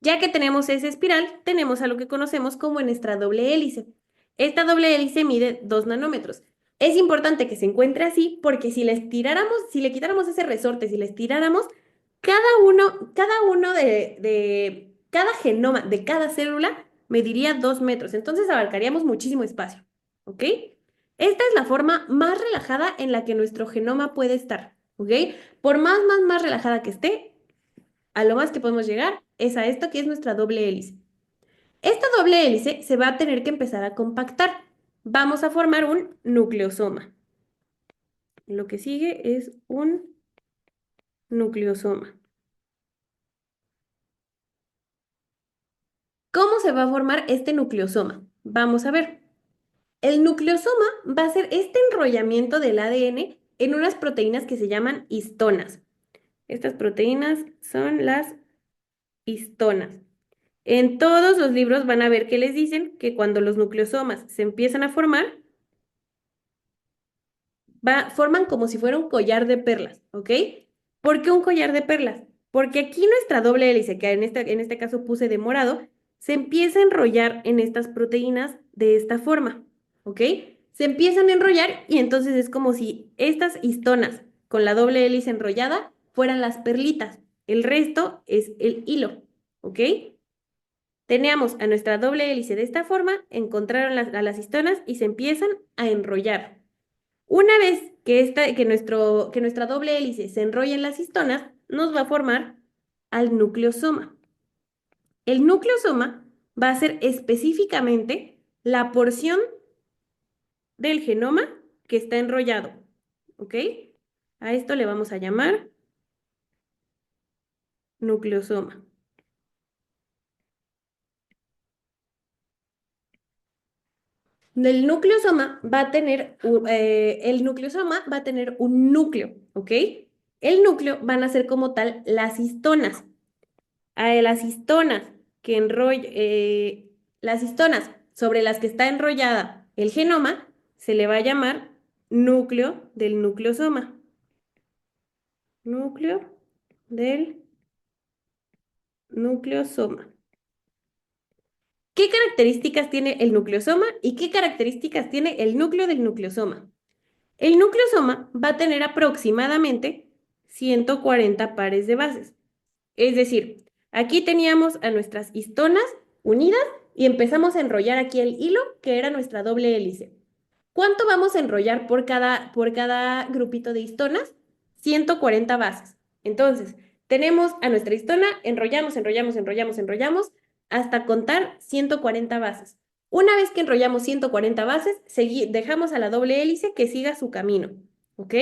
Ya que tenemos esa espiral, tenemos a lo que conocemos como nuestra doble hélice. Esta doble hélice mide 2 nanómetros. Es importante que se encuentre así porque si le estiráramos, si le quitáramos ese resorte, si le estiráramos, cada genoma de cada célula mediría 2 metros. Entonces abarcaríamos muchísimo espacio. ¿Ok? Esta es la forma más relajada en la que nuestro genoma puede estar. ¿Ok? Por más, más, más relajada que esté, a lo más que podemos llegar es a esto que es nuestra doble hélice. Esta doble hélice se va a tener que empezar a compactar. Vamos a formar un nucleosoma. Lo que sigue es un nucleosoma. ¿Cómo se va a formar este nucleosoma? Vamos a ver. El nucleosoma va a ser este enrollamiento del ADN en unas proteínas que se llaman histonas. Estas proteínas son las histonas. En todos los libros van a ver que les dicen que cuando los nucleosomas se empiezan a formar, forman como si fuera un collar de perlas, ¿ok? ¿Por qué un collar de perlas? Porque aquí nuestra doble hélice, que en este caso puse de morado, se empieza a enrollar en estas proteínas de esta forma, ¿ok? Se empiezan a enrollar y entonces es como si estas histonas con la doble hélice enrollada fueran las perlitas. El resto es el hilo, ¿ok? Teníamos a nuestra doble hélice de esta forma, encontraron a las histonas y se empiezan a enrollar. Una vez que nuestra doble hélice se enrolla en las histonas, nos va a formar al nucleosoma. El nucleosoma va a ser específicamente la porción del genoma que está enrollado, ¿ok? A esto le vamos a llamar nucleosoma. El nucleosoma va a tener un núcleo, ¿ok? El núcleo van a ser como tal las histonas. A las histonas las histonas sobre las que está enrollada el genoma, se le va a llamar núcleo del nucleosoma. Núcleo del nucleosoma. ¿Qué características tiene el nucleosoma y qué características tiene el núcleo del nucleosoma? El nucleosoma va a tener aproximadamente 140 pares de bases. Es decir, aquí teníamos a nuestras histonas unidas y empezamos a enrollar aquí el hilo que era nuestra doble hélice. ¿Cuánto vamos a enrollar por cada grupito de histonas? 140 bases. Entonces, tenemos a nuestra histona, enrollamos, enrollamos, enrollamos, enrollamos hasta contar 140 bases. Una vez que enrollamos 140 bases, dejamos a la doble hélice que siga su camino, ¿ok?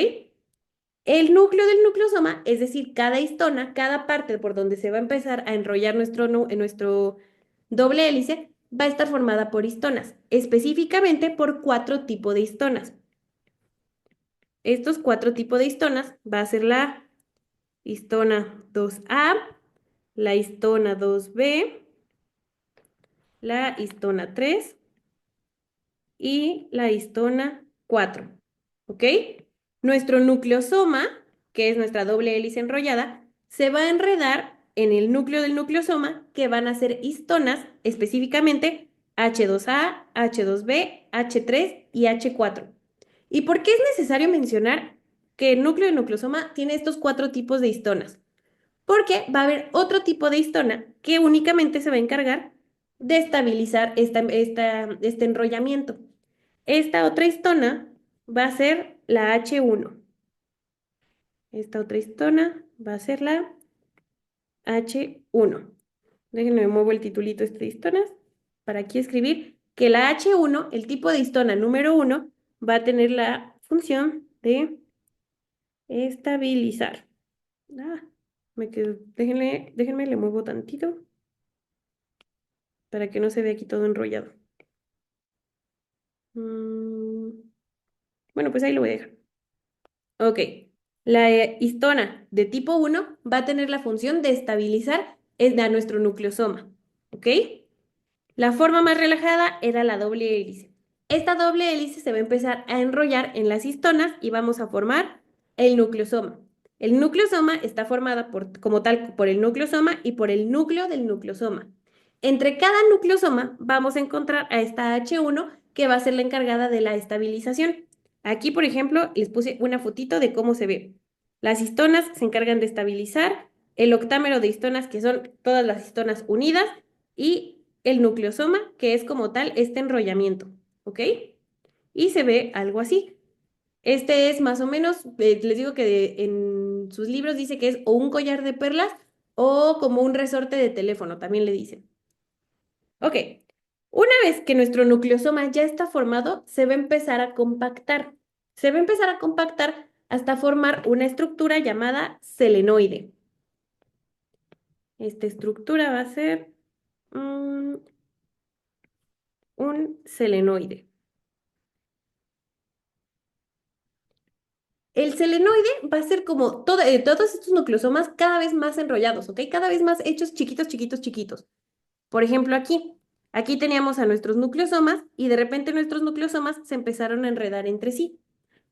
El núcleo del nucleosoma, es decir, cada histona, cada parte por donde se va a empezar a enrollar nuestro doble hélice, va a estar formada por histonas, específicamente por 4 tipos de histonas. Estos 4 tipos de histonas va a ser la histona 2A, la histona 2B, la histona 3 y la histona 4. ¿Ok? Nuestro nucleosoma, que es nuestra doble hélice enrollada, se va a enredar en el núcleo del nucleosoma, que van a ser histonas, específicamente H2A, H2B, H3 y H4. ¿Y por qué es necesario mencionar que el núcleo del nucleosoma tiene estos 4 tipos de histonas? Porque va a haber otro tipo de histona que únicamente se va a encargar de estabilizar este enrollamiento. Esta otra histona va a ser la H1. Esta otra histona va a ser la H1. Déjenme muevo el titulito de histonas para aquí escribir que la H1, el tipo de histona número 1, va a tener la función de estabilizar. Ah, déjenme, le muevo tantito para que no se vea aquí todo enrollado. Mm, bueno, pues ahí lo voy a dejar. Ok. La histona de tipo 1 va a tener la función de estabilizar a nuestro nucleosoma. ¿Ok? La forma más relajada era la doble hélice. Esta doble hélice se va a empezar a enrollar en las histonas y vamos a formar el nucleosoma. El nucleosoma está formada como tal por el nucleosoma y por el núcleo del nucleosoma. Entre cada nucleosoma vamos a encontrar a esta H1 que va a ser la encargada de la estabilización. Aquí, por ejemplo, les puse una fotito de cómo se ve. Las histonas se encargan de estabilizar, el octámero de histonas, que son todas las histonas unidas, y el nucleosoma, que es como tal este enrollamiento, ¿ok? Y se ve algo así. Este es más o menos, les digo que en sus libros dice que es o un collar de perlas o como un resorte de teléfono, también le dicen. Ok, una vez que nuestro nucleosoma ya está formado, se va a empezar a compactar. Se va a empezar a compactar hasta formar una estructura llamada selenoide. Esta estructura va a ser mm, un selenoide. El selenoide va a ser como todos estos nucleosomas cada vez más enrollados, ¿ok? Cada vez más hechos chiquitos, chiquitos, chiquitos. Por ejemplo, aquí teníamos a nuestros nucleosomas y de repente nuestros nucleosomas se empezaron a enredar entre sí.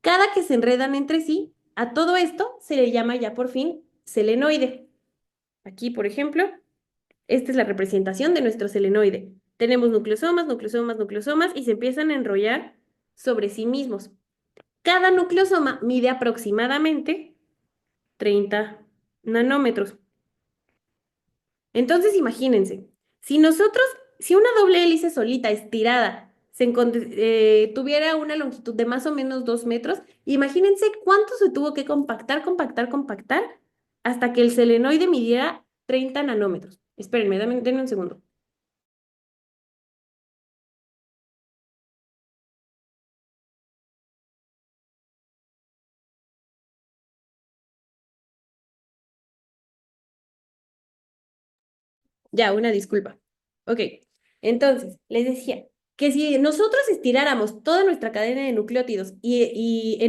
Cada que se enredan entre sí, a todo esto se le llama ya por fin selenoide. Aquí, por ejemplo, esta es la representación de nuestro selenoide. Tenemos nucleosomas, nucleosomas, nucleosomas y se empiezan a enrollar sobre sí mismos. Cada nucleosoma mide aproximadamente 30 nanómetros. Entonces, imagínense, si nosotros, si una doble hélice solita, estirada, tuviera una longitud de más o menos 2 metros, imagínense cuánto se tuvo que compactar, compactar, compactar, hasta que el selenoide midiera 30 nanómetros. Espérenme, denme un segundo. Ya, una disculpa. Ok, entonces, les decía que si nosotros estiráramos toda nuestra cadena de nucleótidos y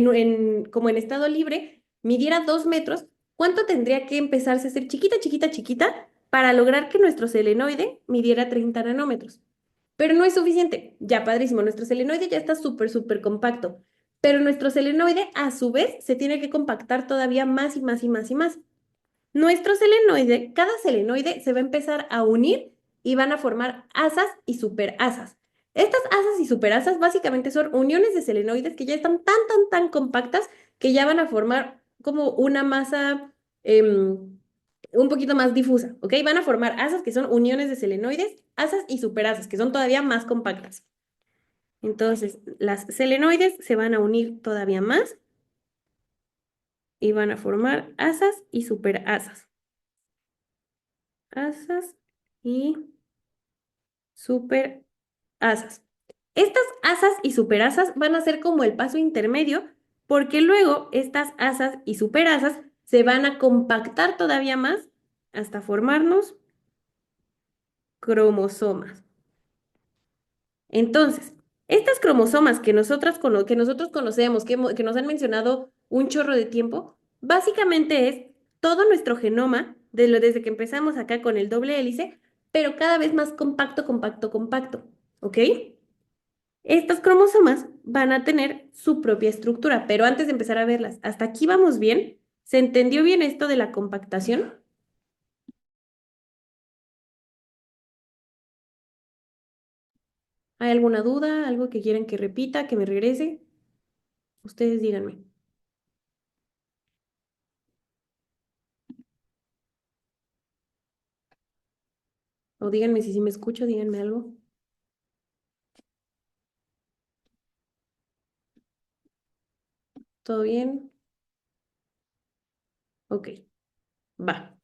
como en estado libre midiera 2 metros, ¿cuánto tendría que empezarse a hacer chiquita, chiquita, chiquita para lograr que nuestro selenoide midiera 30 nanómetros? Pero no es suficiente. Ya, padrísimo, nuestro selenoide ya está súper, súper compacto. Pero nuestro selenoide, a su vez, se tiene que compactar todavía más y más y más y más. Nuestro selenoide, cada selenoide se va a empezar a unir y van a formar asas y superasas. Estas asas y superasas básicamente son uniones de selenoides que ya están tan, tan, tan compactas que ya van a formar como una masa un poquito más difusa, ¿ok? Van a formar asas que son uniones de selenoides, asas y superasas que son todavía más compactas. Entonces, las selenoides se van a unir todavía más y van a formar asas y superasas. Asas y superasas. Estas asas y superasas van a ser como el paso intermedio, porque luego estas asas y superasas se van a compactar todavía más hasta formarnos cromosomas. Entonces, estas cromosomas que nosotros conocemos, que nos han mencionado un chorro de tiempo, básicamente es todo nuestro genoma, desde que empezamos acá con el doble hélice, pero cada vez más compacto, compacto, compacto. ¿Ok? Estas cromosomas van a tener su propia estructura, pero antes de empezar a verlas, ¿hasta aquí vamos bien? ¿Se entendió bien esto de la compactación? ¿Hay alguna duda? ¿Algo que quieran que repita, que me regrese? Ustedes díganme. O díganme si sí me escucho, díganme algo. ¿Todo bien? Ok, va.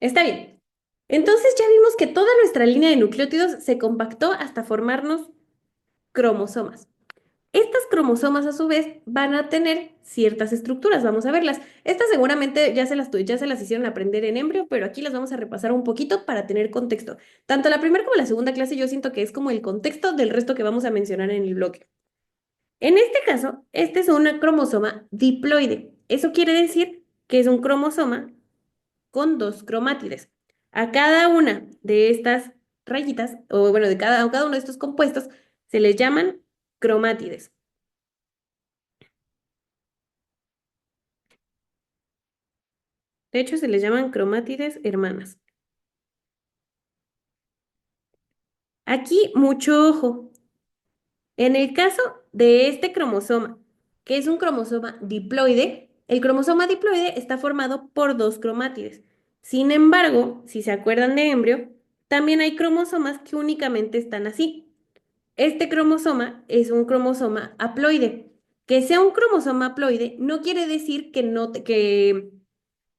Está bien. Entonces ya vimos que toda nuestra línea de nucleótidos se compactó hasta formarnos cromosomas. Estas cromosomas a su vez van a tener ciertas estructuras, vamos a verlas. Estas seguramente ya se las hicieron aprender en embrio, pero aquí las vamos a repasar un poquito para tener contexto. Tanto la primera como la segunda clase yo siento que es como el contexto del resto que vamos a mencionar en el bloque. En este caso, este es una cromosoma diploide. Eso quiere decir que es un cromosoma con dos cromátides. A cada una de estas rayitas, o bueno, a cada uno de estos compuestos, se les llaman cromátides. De hecho, se les llaman cromátides hermanas. Aquí, mucho ojo. En el caso de este cromosoma, que es un cromosoma diploide, el cromosoma diploide está formado por dos cromátides. Sin embargo, si se acuerdan de embrio, también hay cromosomas que únicamente están así. Este cromosoma es un cromosoma haploide. Que sea un cromosoma haploide no quiere decir que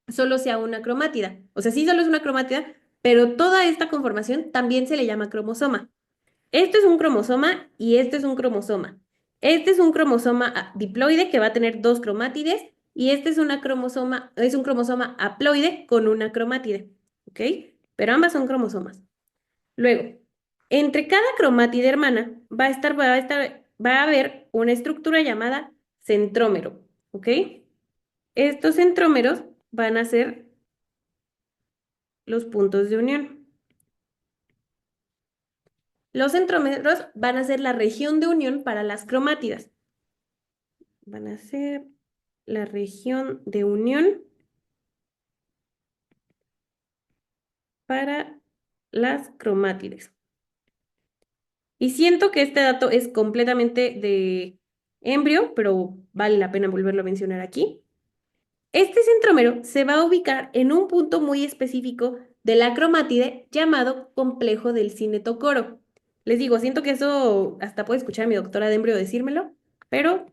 solo sea una cromátida. O sea, sí solo es una cromátida, pero toda esta conformación también se le llama cromosoma. Esto es un cromosoma y este es un cromosoma. Este es un cromosoma diploide que va a tener dos cromátides y este es un cromosoma haploide con una cromátide. ¿Ok? Pero ambas son cromosomas. Luego, entre cada cromátide hermana va a haber una estructura llamada centrómero. ¿Ok? Estos centrómeros van a ser los puntos de unión. Los centrómeros van a ser la región de unión para las cromátidas. Van a ser la región de unión para las cromátides. Y siento que este dato es completamente de embrio, pero vale la pena volverlo a mencionar aquí. Este centrómero se va a ubicar en un punto muy específico de la cromátide llamado complejo del cinetocoro. Les digo, siento que eso hasta puede escuchar a mi doctora de embrio decírmelo, pero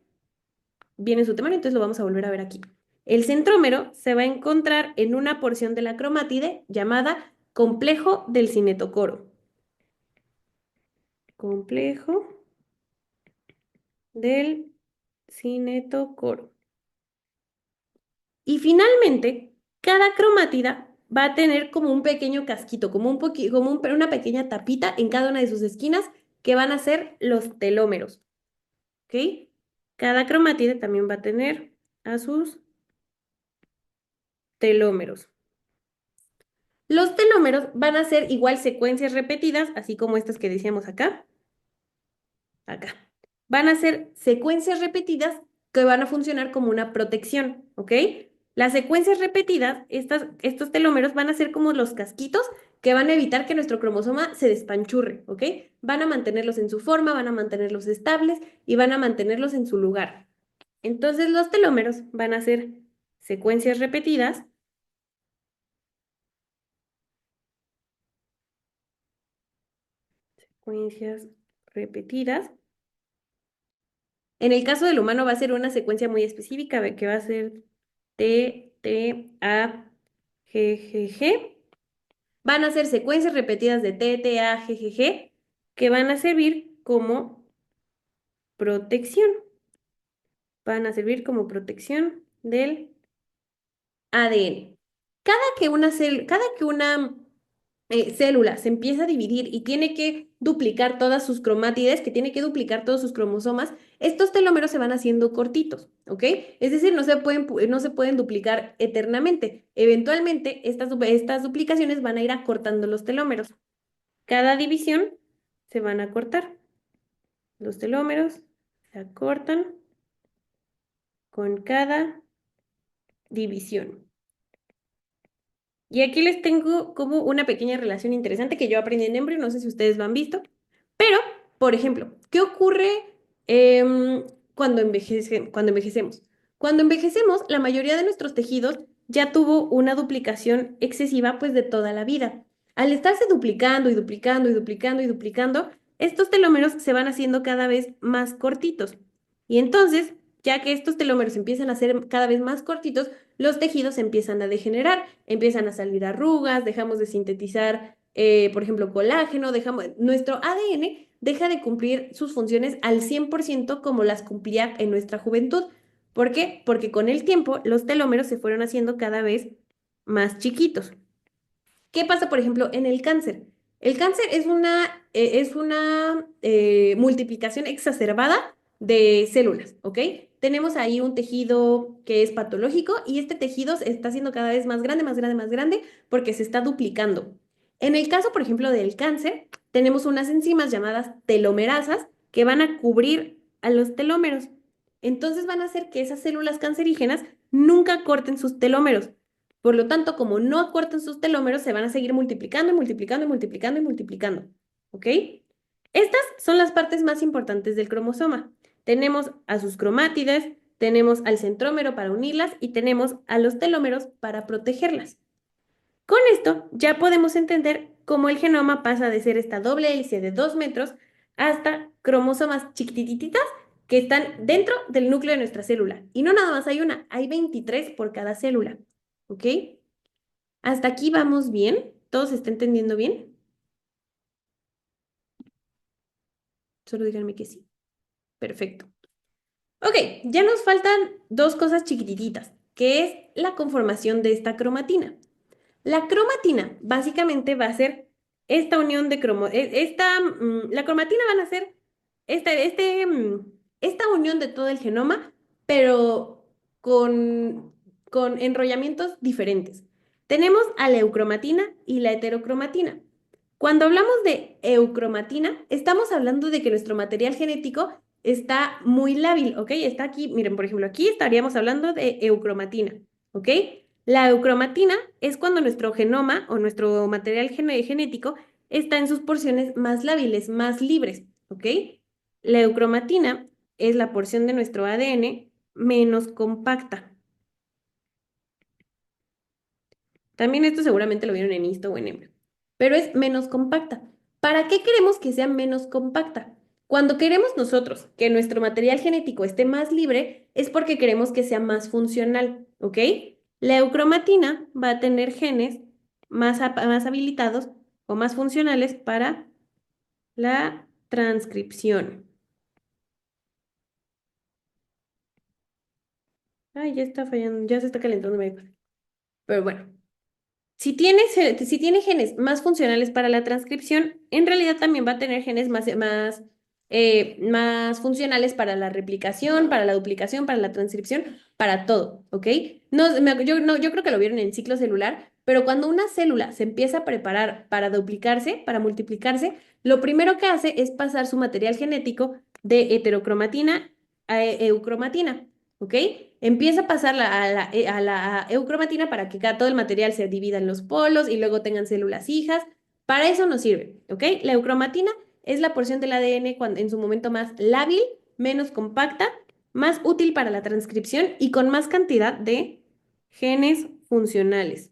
viene su tema, entonces lo vamos a volver a ver aquí. El centrómero se va a encontrar en una porción de la cromátide llamada complejo del cinetocoro. Complejo del cinetocoro. Y finalmente, cada cromátida va a tener como un pequeño casquito, una pequeña tapita en cada una de sus esquinas que van a ser los telómeros. ¿Ok? Cada cromátida también va a tener a sus telómeros. Los telómeros van a ser igual secuencias repetidas, así como estas que decíamos acá. Van a ser secuencias repetidas que van a funcionar como una protección, ¿ok? Las secuencias repetidas, estos telómeros van a ser como los casquitos que van a evitar que nuestro cromosoma se despanchurre, ¿ok? Van a mantenerlos en su forma, van a mantenerlos estables y van a mantenerlos en su lugar. Entonces los telómeros van a ser secuencias repetidas, secuencias repetidas. En el caso del humano va a ser una secuencia muy específica, que va a ser T, T, A, G, G, G. Van a ser secuencias repetidas de T, T, A, G, G, G. que van a servir como protección. Van a servir como protección del ADN. Cada que una célula se empieza a dividir y tiene que duplicar todas sus cromátides, que tiene que duplicar todos sus cromosomas, estos telómeros se van haciendo cortitos, ¿ok? Es decir, no se pueden duplicar eternamente. Eventualmente, estas duplicaciones van a ir acortando los telómeros. Cada división se van a acortar. Los telómeros se acortan con cada división. Y aquí les tengo como una pequeña relación interesante que yo aprendí en Embry, no sé si ustedes lo han visto, pero, por ejemplo, ¿qué ocurre em, cuando envejecemos? Cuando envejecemos, la mayoría de nuestros tejidos ya tuvo una duplicación excesiva pues de toda la vida. Al estarse duplicando y duplicando y duplicando y duplicando, estos telómeros se van haciendo cada vez más cortitos. Y entonces, ya que estos telómeros empiezan a ser cada vez más cortitos, los tejidos empiezan a degenerar, empiezan a salir arrugas, dejamos de sintetizar, por ejemplo, colágeno, nuestro ADN deja de cumplir sus funciones al 100% como las cumplía en nuestra juventud. ¿Por qué? Porque con el tiempo los telómeros se fueron haciendo cada vez más chiquitos. ¿Qué pasa, por ejemplo, en el cáncer? El cáncer es una multiplicación exacerbada de células, ¿ok? Tenemos ahí un tejido que es patológico y este tejido se está haciendo cada vez más grande, más grande, más grande porque se está duplicando. En el caso, por ejemplo, del cáncer, tenemos unas enzimas llamadas telomerasas que van a cubrir a los telómeros. Entonces van a hacer que esas células cancerígenas nunca corten sus telómeros. Por lo tanto, como no acortan sus telómeros, se van a seguir multiplicando y multiplicando y multiplicando y multiplicando. ¿Ok? Estas son las partes más importantes del cromosoma. Tenemos a sus cromátides, tenemos al centrómero para unirlas y tenemos a los telómeros para protegerlas. Con esto ya podemos entender cómo el genoma pasa de ser esta doble hélice de 2 metros hasta cromosomas chiquitititas que están dentro del núcleo de nuestra célula. Y no nada más hay una, hay 23 por cada célula. ¿Ok? Hasta aquí vamos bien. ¿Todos se está entendiendo bien? Solo díganme que sí. Perfecto. Ok, ya nos faltan dos cosas chiquititas, que es la conformación de esta cromatina. La cromatina básicamente va a ser esta unión de la cromatina van a ser esta unión de todo el genoma, pero con, con enrollamientos diferentes. Tenemos a la eucromatina y la heterocromatina. Cuando hablamos de eucromatina, estamos hablando de que nuestro material genético está muy lábil, ¿ok? Está aquí, miren, por ejemplo, aquí estaríamos hablando de eucromatina, ¿ok? La eucromatina es cuando nuestro genoma o nuestro material genético está en sus porciones más lábiles, más libres, ¿ok? La eucromatina es la porción de nuestro ADN menos compacta. También esto seguramente lo vieron en Histo o en Embry, pero es menos compacta. ¿Para qué queremos que sea menos compacta? Cuando queremos nosotros que nuestro material genético esté más libre, es porque queremos que sea más funcional, ¿ok? La eucromatina va a tener genes más habilitados o más funcionales para la transcripción. Ay, ya está fallando, ya se está calentando mi iPad. Pero bueno. Si tiene genes más funcionales para la transcripción, en realidad también va a tener genes más funcionales para la replicación, para la duplicación, para la transcripción, para todo, ¿ok? Yo creo que lo vieron en ciclo celular, pero cuando una célula se empieza a preparar para duplicarse, para multiplicarse, lo primero que hace es pasar su material genético de heterocromatina a eucromatina. ¿Ok? Empieza a pasarla a la eucromatina para que todo el material se divida en los polos y luego tengan células hijas. Para eso nos sirve, ¿ok? La eucromatina es la porción del ADN en su momento más lábil, menos compacta, más útil para la transcripción y con más cantidad de genes funcionales.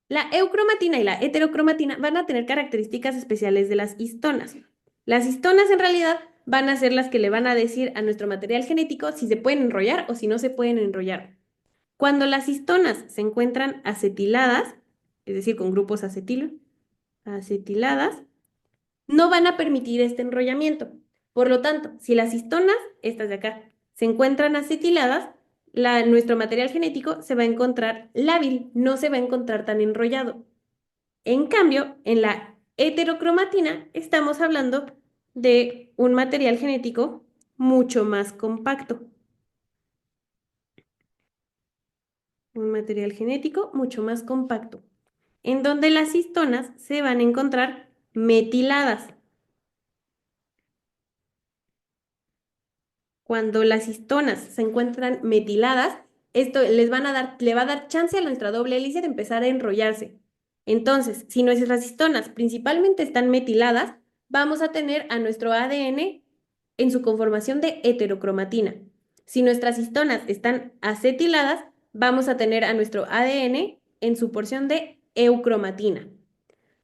La eucromatina y la heterocromatina van a tener características especiales de las histonas. Las histonas en realidad van a ser las que le van a decir a nuestro material genético si se pueden enrollar o si no se pueden enrollar. Cuando las histonas se encuentran acetiladas, es decir, con grupos acetiladas, no van a permitir este enrollamiento. Por lo tanto, si las histonas, estas de acá, se encuentran acetiladas, nuestro material genético se va a encontrar lábil, no se va a encontrar tan enrollado. En cambio, en la heterocromatina estamos hablando de un material genético mucho más compacto. Un material genético mucho más compacto, en donde las histonas se van a encontrar metiladas. Cuando las histonas se encuentran metiladas, esto le va a dar chance a nuestra doble hélice de empezar a enrollarse. Entonces, si nuestras histonas principalmente están metiladas, vamos a tener a nuestro ADN en su conformación de heterocromatina. Si nuestras histonas están acetiladas, vamos a tener a nuestro ADN en su porción de eucromatina.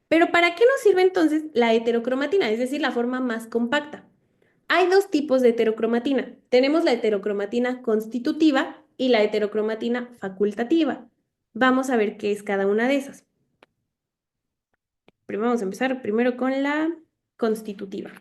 Pero ¿para qué nos sirve entonces la heterocromatina? Es decir, la forma más compacta. Hay dos tipos de heterocromatina. Tenemos la heterocromatina constitutiva y la heterocromatina facultativa. Vamos a ver qué es cada una de esas. Vamos a empezar primero con la constitutiva.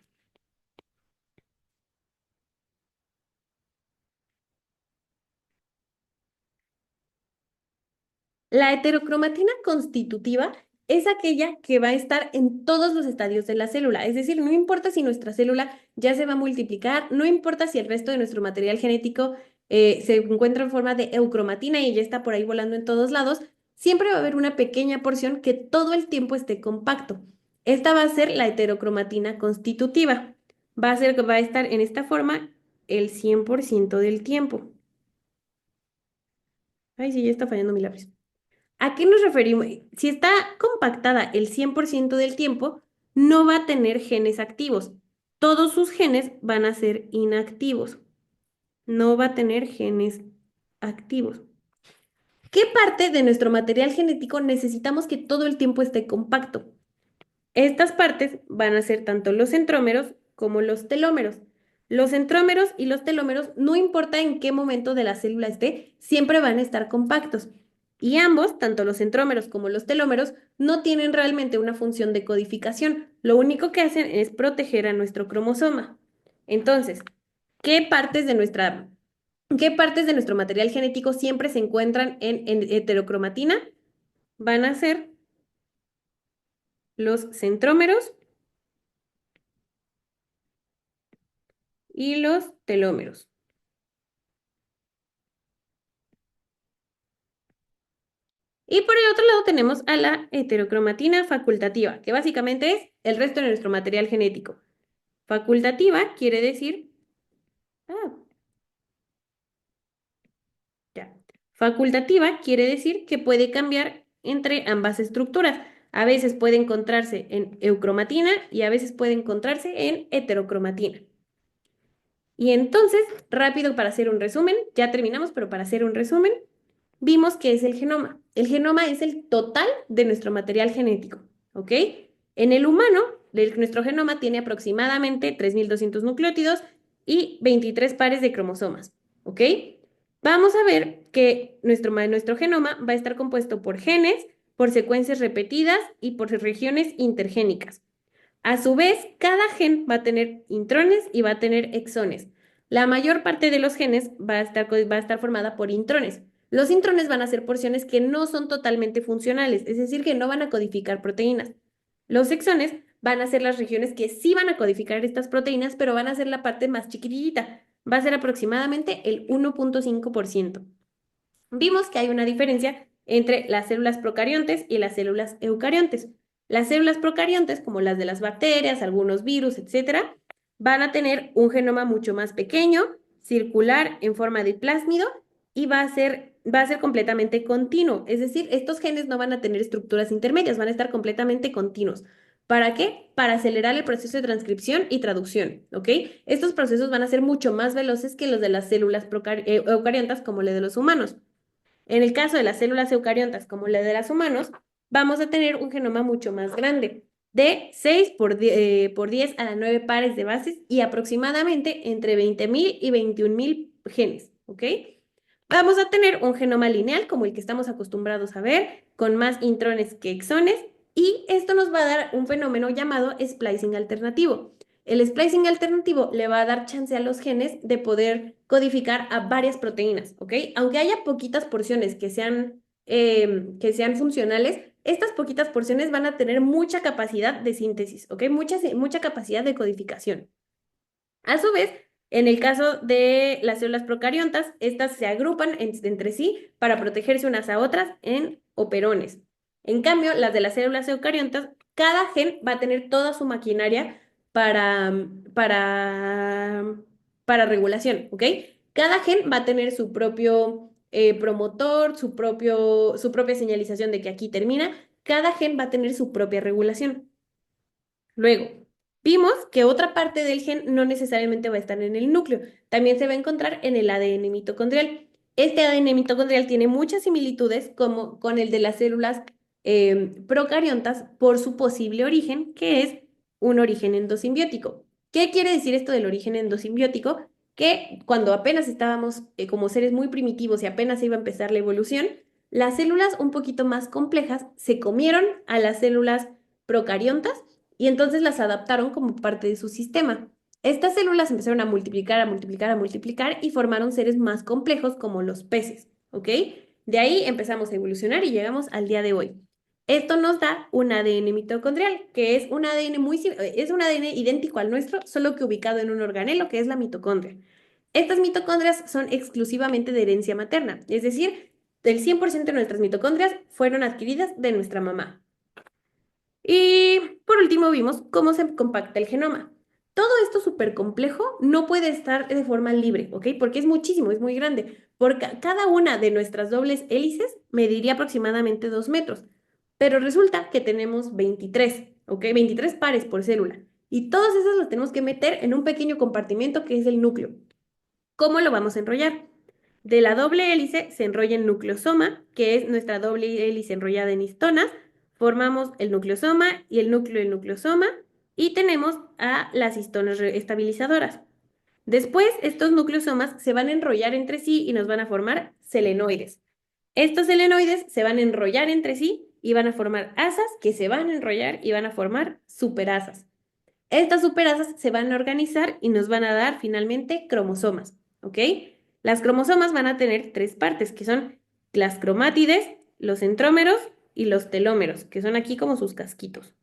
La heterocromatina constitutiva es aquella que va a estar en todos los estadios de la célula. Es decir, no importa si nuestra célula ya se va a multiplicar, no importa si el resto de nuestro material genético se encuentra en forma de eucromatina y ya está por ahí volando en todos lados, siempre va a haber una pequeña porción que todo el tiempo esté compacto. Esta va a ser la heterocromatina constitutiva. Va a estar en esta forma el 100% del tiempo. Ay, sí, ya está fallando mi lápiz. ¿A qué nos referimos? Si está compactada el 100% del tiempo, no va a tener genes activos. Todos sus genes van a ser inactivos. No va a tener genes activos. ¿Qué parte de nuestro material genético necesitamos que todo el tiempo esté compacto? Estas partes van a ser tanto los centrómeros como los telómeros. Los centrómeros y los telómeros, no importa en qué momento de la célula esté, siempre van a estar compactos. Y ambos, tanto los centrómeros como los telómeros, no tienen realmente una función de codificación. Lo único que hacen es proteger a nuestro cromosoma. Entonces, ¿qué partes de qué partes de nuestro material genético siempre se encuentran en heterocromatina? Van a ser los centrómeros y los telómeros. Y por el otro lado tenemos a la heterocromatina facultativa, que básicamente es el resto de nuestro material genético. Facultativa quiere decir, ah, ya. Facultativa quiere decir que puede cambiar entre ambas estructuras. A veces puede encontrarse en eucromatina y a veces puede encontrarse en heterocromatina. Y entonces, rápido para hacer un resumen, ya terminamos, pero para hacer un resumen, vimos que es el genoma. El genoma es el total de nuestro material genético, ¿ok? En el humano, nuestro genoma tiene aproximadamente 3.200 nucleótidos y 23 pares de cromosomas, ¿ok? Vamos a ver que nuestro genoma va a estar compuesto por genes, por secuencias repetidas y por regiones intergénicas. A su vez, cada gen va a tener intrones y va a tener exones. La mayor parte de los genes va a estar formada por intrones. Los intrones van a ser porciones que no son totalmente funcionales, es decir, que no van a codificar proteínas. Los exones van a ser las regiones que sí van a codificar estas proteínas, pero van a ser la parte más chiquitita. Va a ser aproximadamente el 1.5%. Vimos que hay una diferencia entre las células procariontes y las células eucariontes. Las células procariontes, como las de las bacterias, algunos virus, etcétera, van a tener un genoma mucho más pequeño, circular, en forma de plásmido y va a ser completamente continuo. Es decir, estos genes no van a tener estructuras intermedias, van a estar completamente continuos. ¿Para qué? Para acelerar el proceso de transcripción y traducción, ¿ok? Estos procesos van a ser mucho más veloces que los de las células eucariontas como los de los humanos. En el caso de las células eucariontas como la de los humanos, vamos a tener un genoma mucho más grande, de 6 por 10 a la 9 pares de bases y aproximadamente entre 20.000 y 21.000 genes, ¿ok? Vamos a tener un genoma lineal como el que estamos acostumbrados a ver, con más intrones que exones, y esto nos va a dar un fenómeno llamado splicing alternativo. El splicing alternativo le va a dar chance a los genes de poder codificar a varias proteínas, ¿ok? Aunque haya poquitas porciones que sean funcionales, estas poquitas porciones van a tener mucha capacidad de síntesis, ¿ok? Mucha capacidad de codificación. A su vez, en el caso de las células procariontas, estas se agrupan entre sí para protegerse unas a otras en operones. En cambio, las de las células eucariontas, cada gen va a tener toda su maquinaria para, para, para regulación, ¿ok? Cada gen va a tener su propio promotor, su propia señalización de que aquí termina. Cada gen va a tener su propia regulación. Luego, vimos que otra parte del gen no necesariamente va a estar en el núcleo, también se va a encontrar en el ADN mitocondrial. Este ADN mitocondrial tiene muchas similitudes como con el de las células procariontas por su posible origen, que es un origen endosimbiótico. ¿Qué quiere decir esto del origen endosimbiótico? Que cuando apenas estábamos como seres muy primitivos y apenas iba a empezar la evolución, las células un poquito más complejas se comieron a las células procariontas y entonces las adaptaron como parte de su sistema. Estas células empezaron a multiplicar, a multiplicar, a multiplicar y formaron seres más complejos como los peces, ¿ok? De ahí empezamos a evolucionar y llegamos al día de hoy. Esto nos da un ADN mitocondrial, que es un ADN es un ADN idéntico al nuestro, solo que ubicado en un organelo que es la mitocondria. Estas mitocondrias son exclusivamente de herencia materna, es decir, el 100% de nuestras mitocondrias fueron adquiridas de nuestra mamá. Y por último vimos cómo se compacta el genoma. Todo esto súper complejo no puede estar de forma libre, ¿ok? Porque es muchísimo, es muy grande. Cada una de nuestras dobles hélices mediría aproximadamente 2 metros. Pero resulta que tenemos 23, ¿ok? 23 pares por célula. Y todas esas las tenemos que meter en un pequeño compartimento que es el núcleo. ¿Cómo lo vamos a enrollar? De la doble hélice se enrolla el nucleosoma, que es nuestra doble hélice enrollada en histonas. Formamos el nucleosoma y el núcleo del nucleosoma y tenemos a las histonas estabilizadoras. Después, estos nucleosomas se van a enrollar entre sí y nos van a formar selenoides. Estos selenoides se van a enrollar entre sí y van a formar asas que se van a enrollar y van a formar superasas. Estas superasas se van a organizar y nos van a dar finalmente cromosomas, ¿ok? Las cromosomas van a tener tres partes, que son las cromátides, los centrómeros y los telómeros, que son aquí como sus casquitos.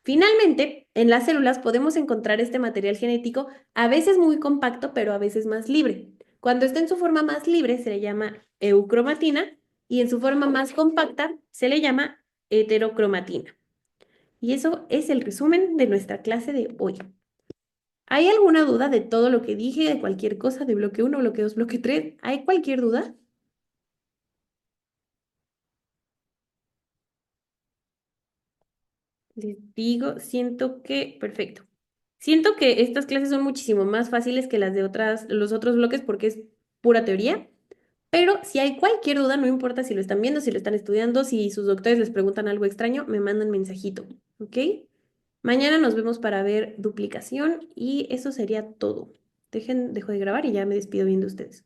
Finalmente, en las células podemos encontrar este material genético a veces muy compacto, pero a veces más libre. Cuando está en su forma más libre se le llama eucromatina y en su forma más compacta se le llama heterocromatina. Y eso es el resumen de nuestra clase de hoy. ¿Hay alguna duda de todo lo que dije, de cualquier cosa, de bloque uno, bloque 2, bloque 3? ¿Hay cualquier duda? Les digo, perfecto. Siento que estas clases son muchísimo más fáciles que las de los otros bloques porque es pura teoría, pero si hay cualquier duda, no importa si lo están viendo, si lo están estudiando, si sus doctores les preguntan algo extraño, me mandan mensajito, ¿ok? Mañana nos vemos para ver duplicación y eso sería todo. Dejo de grabar y ya me despido bien de ustedes.